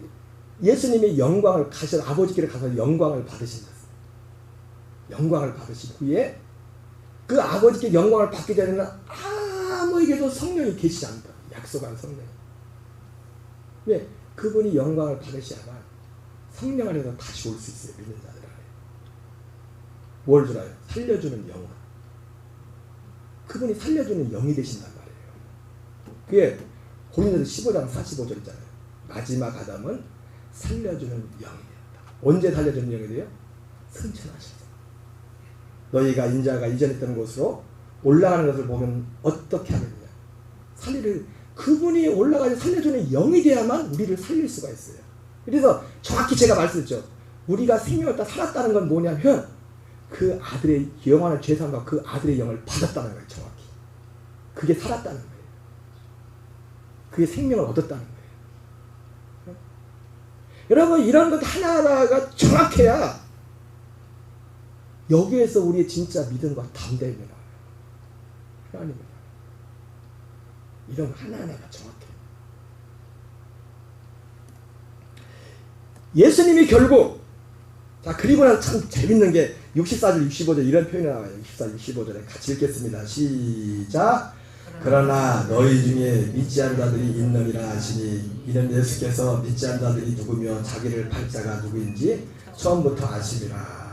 예수님의 영광을 아버지께로 가서 영광을 받으신 거예요. 영광을 받으신 후에 그 아버지께 영광을 받기 전에는 아무에게도 성령이 계시지 않다. 약속한 성령. 왜? 그분이 영광을 받으셔야만 성령 안에서 다시 올 수 있어요. 믿는 자들 안에. 뭘 주나요? 살려주는 영혼. 그분이 살려주는 영이 되신단 말이에요. 그게 고린도서 15장 45절 있잖아요. 마지막 아담은 살려주는 영이 되었다. 언제 살려주는 영이 돼요? 승천하셨어. 너희가 인자가 이전에 있던 곳으로 올라가는 것을 보면 어떻게 하느냐. 그분이 올라가서 살려주는 영이 돼야만 우리를 살릴 수가 있어요. 그래서 정확히 제가 말씀드렸죠. 우리가 생명을 다 살았다는 건 뭐냐면 그 아들의 영원한 죄상과 그 아들의 영을 받았다는 거예요. 정확히. 그게 살았다는 거예요. 그게 생명을 얻었다는 거예요. 여러분 이런 것 하나하나가 정확해야 여기에서 우리의 진짜 믿음과 담대함이 나와요. 하나님은 이런 하나하나가 정확해요. 예수님이 결국 그리고 나서 참 재밌는 게 64절 65절 이런 표현이 나와요. 64절 65절에 같이 읽겠습니다. 시작. 그러나 너희 중에 믿지 않는 자들이 있느니라 하시니 이는 예수께서 믿지 않는 자들이 누구며 자기를 팔 자가 누구인지 처음부터 아심이라.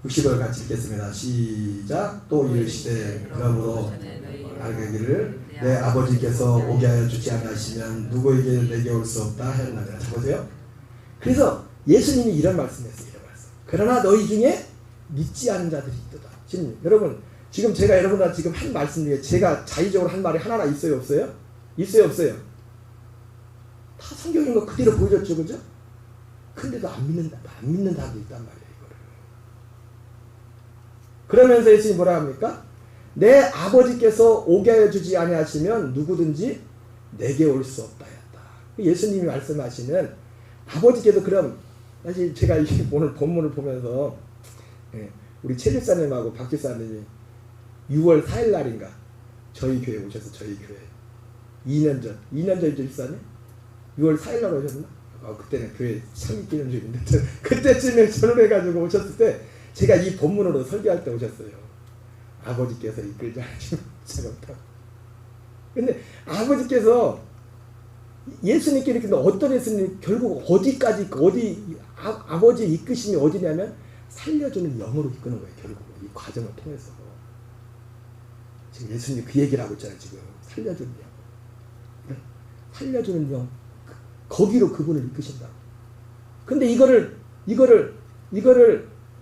60절 같이 읽겠습니다. 시작. 또 이르시되 그러므로 알기를 내 아버지께서 오게 하여 주지 않으시면 누구에게 내게 올 수 없다 하였나니. 자 보세요. 그래서 예수님이 이런 말씀했어요. 이런 말씀. 그러나 너희 중에 믿지 않는 자들이 있도다. 지금 여러분 지금 제가 여러분한테 지금 한 말씀 중에 제가 자의적으로 한 말이 하나나 있어요 없어요? 있어요 없어요? 다 성경인 거 그대로 보여줬죠. 그죠? 근데도 안 믿는 사람도 있단 말이에요. 이거를. 그러면서 예수님이 뭐라 합니까? 내 아버지께서 오게 하여 주지 아니하시면 누구든지 내게 올 수 없다 했다. 예수님이 말씀하시는 아버지께서 그럼 사실 제가 오늘 본문을 보면서 우리 최 집사님하고 박 집사님이 6월 4일 날인가 저희 교회 오셔서 저희 교회 2년 전이죠 집사님? 6월 4일 날 오셨나? 그때는 교회 창립기념주일인데 그때쯤에 전화해가지고 오셨을 때 제가 이 본문으로 설교할 때 오셨어요. 아버지께서 이끌지 않으시면 못하고. 근데 아버지께서 예수님께 이렇게 어떤 예수님 결국 어디까지 아버지의 이끄심이 어디냐면 살려주는 영으로 이끄는 거예요. 결국 이 과정을 통해서 지금 예수님이 그 얘기를 하고 있잖아요. 지금 살려주는 영, 살려주는 영 거기로 그분을 이끄신다. 근데 이거를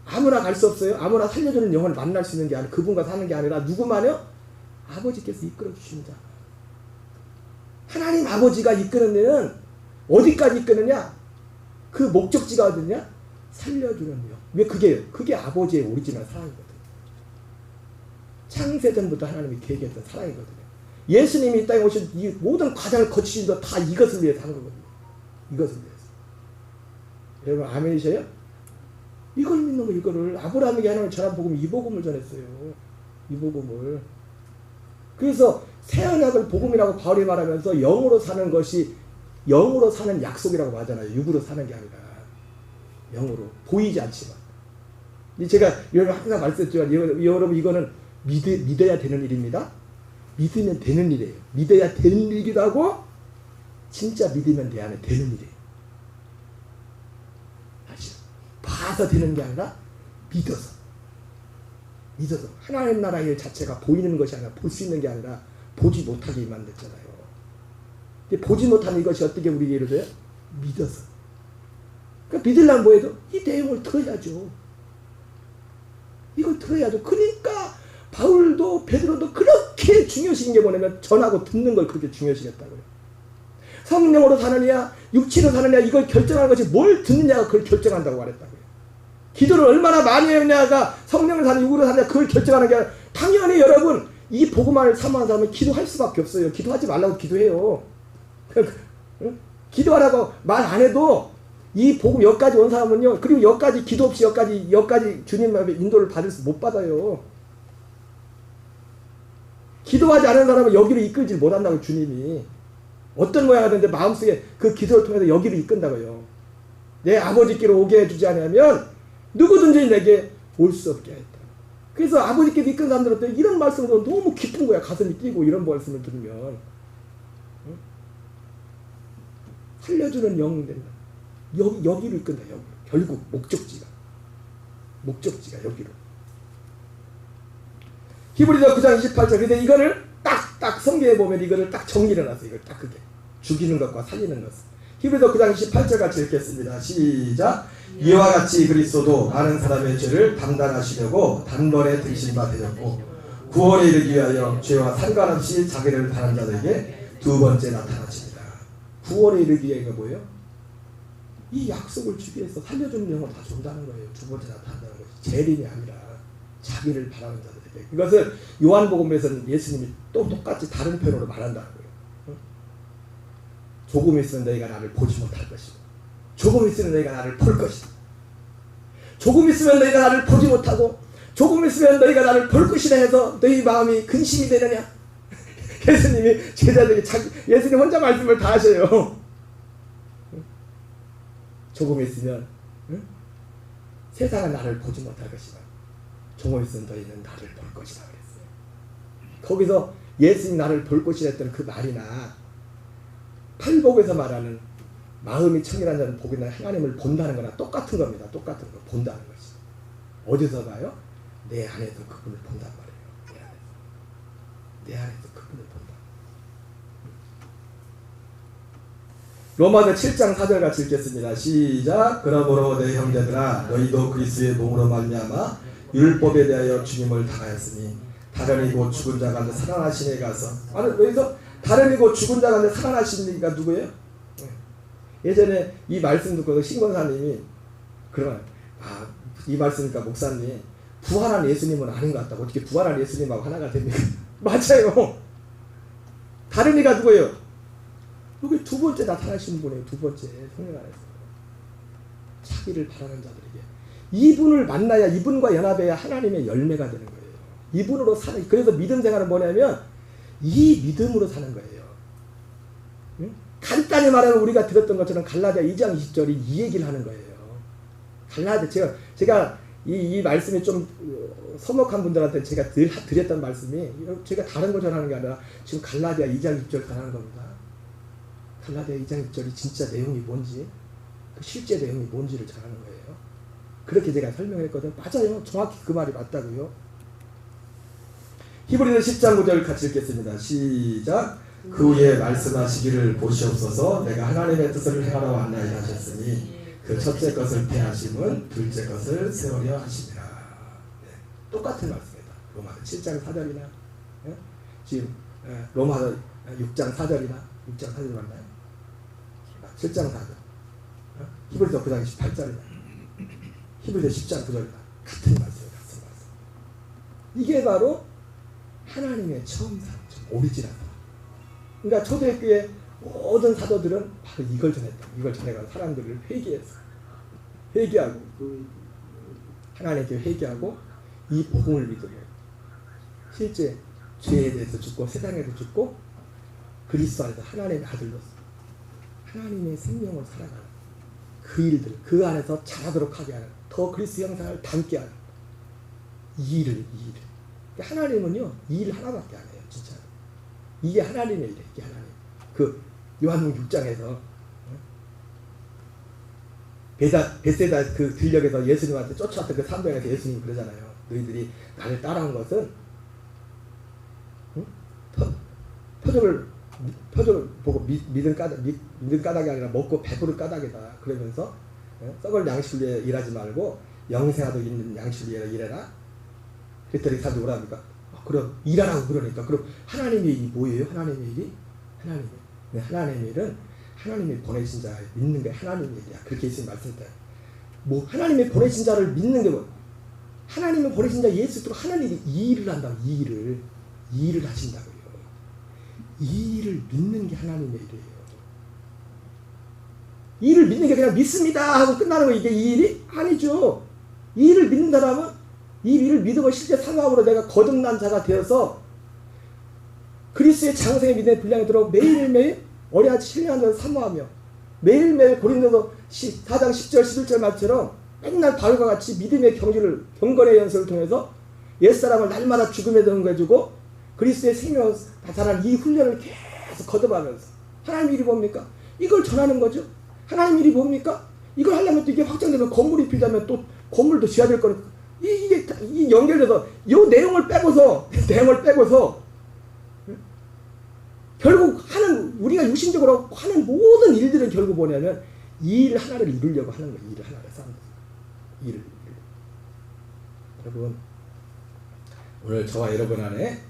아무나 갈 수 없어요. 아무나 살려주는 영을 만날 수 있는 게 아니라 그분과 사는 게 아니라 누구만요? 아버지께서 이끌어 주시는 자. 하나님 아버지가 이끄는 데는 어디까지 이끄느냐? 그 목적지가 어디냐? 살려주는 영. 왜 그게 아버지의 오리지널 사랑이거든요. 창세전부터 하나님이 계획했던 사랑이거든요. 예수님이 이 땅에 오신 이 모든 과정을 거치신 것 다 이것을 위해서 하는 거거든요. 이것을 위해서. 여러분 아멘이세요? 이걸 믿는 거 이거를 아브라함에게 하나님 전한 복음 이 복음을 전했어요. 이 복음을. 그래서 새 언약을 복음이라고 바울이 말하면서 영으로 사는 것이 영으로 사는 약속이라고 하잖아요. 육으로 사는 게 아니라 영으로 보이지 않지만. 제가 여러분 항상 말씀드렸지만 여러분 이거는 믿어야 되는 일입니다. 믿으면 되는 일이에요. 믿어야 되는 일이기도 하고 진짜 믿으면 되는 일이에요. 아시죠? 봐서 되는 게 아니라 믿어서 하나님 나라의 일 자체가 보이는 것이 아니라 볼 수 있는 게 아니라 보지 못하게 만들잖아요. 근데 보지 못하는 이것이 어떻게 우리에게 이루어져요? 믿어서. 그러니까 믿으려면 뭐해도 이 내용을 들어야죠. 이걸 들어야죠. 그러니까 바울도 베드로도 그렇게 중요시한 게 뭐냐면 전하고 듣는 걸 그렇게 중요시했다고요. 성령으로 사느냐 육체로 사느냐 이걸 결정하는 것이 뭘 듣느냐가 그걸 결정한다고 말했다고요. 기도를 얼마나 많이 했냐가 성령을 사는 육으로 사느냐 그걸 결정하는 게 아니라 당연히 여러분 이 복음을 사모하는 사람은 기도할 수밖에 없어요. 기도하지 말라고 기도해요. 기도하라고 말 안 해도 이 복음 여기까지 온 사람은요. 그리고 여기까지 기도 없이 여기까지 주님 앞에 인도를 못 받아요. 기도하지 않은 사람은 여기로 이끌지 못한다고 주님이. 어떤 모양이든지 마음속에 그 기도를 통해서 여기로 이끈다고요. 내 아버지께로 오게 해주지 않으면 누구든지 내게 올 수 없게 했다. 그래서 아버지께서 이끈 사람들한테 이런 말씀도 너무 기쁜 거야. 가슴이 뛰고 이런 말씀을 들으면. 살려주는 영 된다. 여기로 이끈다. 여기로. 결국 목적지가 여기로. 히브리서 9장 28절. 근데 이거를 딱 성경에 보면 이거를 딱 정리를 해놨어요. 이걸 딱 그게. 죽이는 것과 살리는 것. 히브리서 9장 18절 같이 읽겠습니다. 시작. 이와 같이 그리스도도 많은 사람의 죄를 담당하시려고 단번에 들으신 바 되었고 구원에 이르기 위하여 죄와 상관없이 자기를 바란 자들에게 두 번째 나타나십니다. 구원에 이르기 위하여가 뭐예요? 이 약속을 주기 위해서 살려주는 영을 다 준다는 거예요. 두 번째 나타난다는 것이 재림이 아니라 자기를 바라는 자들에게. 이것을 요한복음에서는 예수님이 또 똑같이 다른 표현으로 말한다는 거예요. 조금 있으면 너희가 나를 보지 못할 것이고 조금 있으면 너희가 나를 볼 것이다. 조금 있으면 너희가 나를 보지 못하고 조금 있으면 너희가 나를 볼 것이다 해서 너희 마음이 근심이 되느냐. 예수님이 제자들에게 예수님 혼자 말씀을 다 하셔요. 조금 있으면 세상은 나를 보지 못할 것이다. 조금 있으면 너희는 나를 볼 것이다 그랬어요. 거기서 예수님 나를 볼 것이라 했던 그 말이나 팔복에서 말하는 마음이 청결한 자는 복이 나 하나님을 본다는 거나 똑같은 겁니다. 똑같은 거 본다는 것이. 어디서 봐요? 내 안에서 그분을 본단 말이에요. 내 안에서 그분을 본다. 로마서 7장 4절 같이 읽겠습니다. 시작. 그러므로 내 형제들아 너희도 그리스도의 몸으로 말미암아 율법에 대하여 주님을 당하였으니 다른 이고 죽은 자 가운데 살아나신 이에 가서 여기서 다른 이고 죽은 자 가운데 살아나신 이가 누구예요? 예전에 이 말씀 듣고서 신권사님이 그러면 이 말씀이니까 목사님 부활한 예수님은 아닌 것 같다고. 어떻게 부활한 예수님하고 하나가 됩니까? 맞아요. 다른 이가 누구예요? 여기 두 번째 나타나시는 분이에요. 두 번째 성령 안에서 자기를 바라는 자들에게 이분을 만나야 이분과 연합해야 하나님의 열매가 되는 거예요. 이분으로 사는. 그래서 믿음 생활은 뭐냐면 이 믿음으로 사는 거예요. 응? 간단히 말하면 우리가 들었던 것처럼 갈라디아 2장 20절이 이 얘기를 하는 거예요. 갈라디아 제가 이 말씀이 좀 서먹한 분들한테 제가 늘 드렸던 말씀이 제가 다른 거 전하는 게 아니라 지금 갈라디아 2장 20절 전하는 겁니다. 갈라디아 2장 20절이 진짜 내용이 뭔지 그 실제 내용이 뭔지를 전하는 거예요. 그렇게 제가 설명했거든요. 맞아요. 정확히 그 말이 맞다고요. 히브리서 10장 9절 같이 읽겠습니다. 시작. 그 후에 말씀하시기를 보시옵소서 내가 하나님의 뜻을 행하러 왔나이다 하셨으니 그 첫째 것을 폐하심은 둘째 것을 세우려 하시니라. 네, 똑같은 말씀입니다. 로마서 7장 4절이나 지금 로마서 6장 4절이나 6장 4절 맞나요? 7장 4절 히브리서 9장 18절이나 히브리서 10장 9절이나 같은 말씀이에요. 같은 말씀. 이게 바로 하나님의 처음 사람, 오리지널 사람. 그러니까 초대교회 모든 사도들은 바로 이걸 전했다. 이걸 전해가지고 사람들을 회개하고 하나님께 회개하고 이 복음을 믿으며 실제 죄에 대해서 죽고 세상에 대해서 죽고 그리스도 안에서 하나님의 아들로서 하나님의 생명을 살아가는 그 일들, 그 안에서 자라도록 하게 하는 더 그리스도 형상을 닮게 하는 이 일을 그러니까 하나님은요 이 일 하나밖에 안 해요. 진짜 이게 하나님의 일이에요. 이게 하나님. 그 요한복음 6장에서 베세다 그 들녘에서 예수님한테 쫓아왔던 그 산동에서 예수님이 그러잖아요. 너희들이 나를 따라온 것은 표적을 보고 믿은 까닭이 아니라 먹고 배부른 까닭이다. 그러면서 썩을 양식을 위해 일하지 말고 영생하도록 있는 양식을 위해 일해라. 그랬더니 사람들이 뭐랍니까? 그럼 일하라고 그러니까. 그럼 하나님의 일이 뭐예요? 하나님의 일이? 하나님의 일은 하나님이 보내신 자 믿는 게 하나님의 일이야. 그렇게 예수님 말씀했다. 뭐 하나님이 보내신 자를 믿는 게 뭐? 하나님이 보내신 자 예수도 하나님이 이 일을 한다고. 이 일을 하신다고요. 이 일을 믿는 게 하나님의 일이에요. 이 일을 믿는 게 그냥 믿습니다 하고 끝나는 거 이게 이 일이? 아니죠. 이 일을 믿는다라면 이 일을 믿음을 실제 상황으로 내가 거듭난 자가 되어서 그리스도의 장성의 믿음의 분량에 들어 매일매일 어린아치 신령한 자를 사모하며 매일매일 고린도서 4장 10절 11절 말처럼 맨날 바울과 같이 믿음의 경건의 연습을 통해서 옛사람을 날마다 죽음에 등거해주고 그리스도의 생명을 나타나는 이 훈련을 계속 거듭하면서 하나님 일이 뭡니까? 이걸 전하는 거죠. 하나님 일이 뭡니까? 이걸 하려면 또 이게 확장되면 건물이 필요하면 또 건물도 지어야 될 거니까 이게 연결돼서 이 내용을 빼고서 결국 우리가 육신적으로 하는 모든 일들은 결국 뭐냐면 일 하나를 이루려고 하는 거예요. 일을 하나를 쌓는 거예요. 일을. 여러분, 오늘 저와 여러분 안에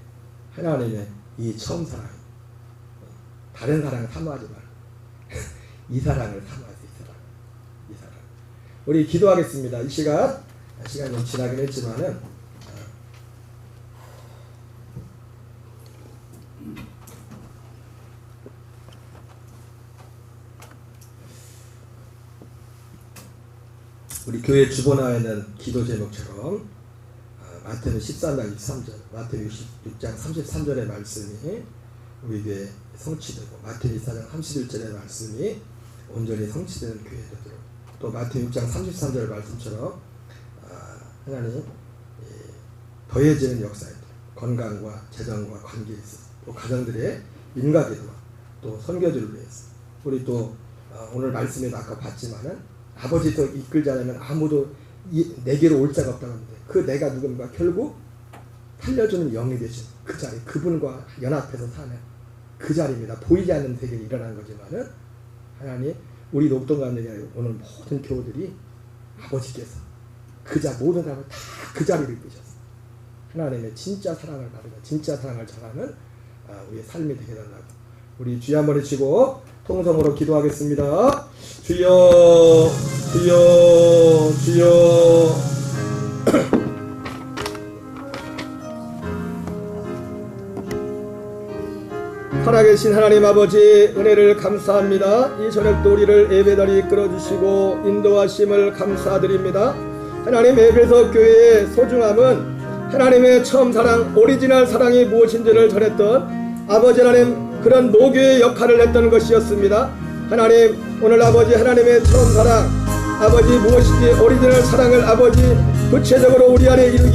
하나님의 이 처음 사랑, 다른 사랑을 탐하지 말고 이 사랑을 탐하세요. 이 사랑. 우리 기도하겠습니다. 이 시간이 좀 지나긴 했지만은 우리 교회 주보나에 있는 기도 제목처럼 마태복음 13장 23절, 마태복음 6장 33절의 말씀이 우리 교회에 성취되고 마태복음 24장 31절의 말씀이 온전히 성취되는 교회 되도록, 또 마태복음 6장 33절 말씀처럼 하나님 더해지는 역사에 건강과 재정과 관계에 있어서, 또 가정들의 인과기도와 또 선교주를 위해서, 우리 또 오늘 말씀에도 아까 봤지만은 아버지도 이끌지 않으면 아무도 내게로 올 자가 없다고 하는데, 그 내가 누군가 결국 살려주는 영이 되신 그 자리, 그분과 연합해서 사는 그 자리입니다. 보이지 않는 세계에 일어난 거지만은 하나님, 우리 녹동관에 오는 모든 교우들이 아버지께서 모든 사람을 다 그 자리를 이끄셔서 하나님의 진짜 사랑을 받으며 진짜 사랑을 전하는 우리의 삶이 되게 달라고, 우리 주여 한번 외치고 통성으로 기도하겠습니다. 주여, 주여, 주여. 살아계신 하나님 아버지, 은혜를 감사합니다. 이 저녁도 우리를 예배자리에 이끌어주시고 인도하심을 감사드립니다. 하나님, 에베소 교회의 소중함은 하나님의 처음 사랑, 오리지널 사랑이 무엇인지를 전했던 아버지 하나님, 그런 노교의 역할을 했던 것이었습니다. 하나님, 오늘 아버지 하나님의 처음 사랑, 아버지 무엇인지 오리지널 사랑을 아버지 구체적으로 우리 안에 이루기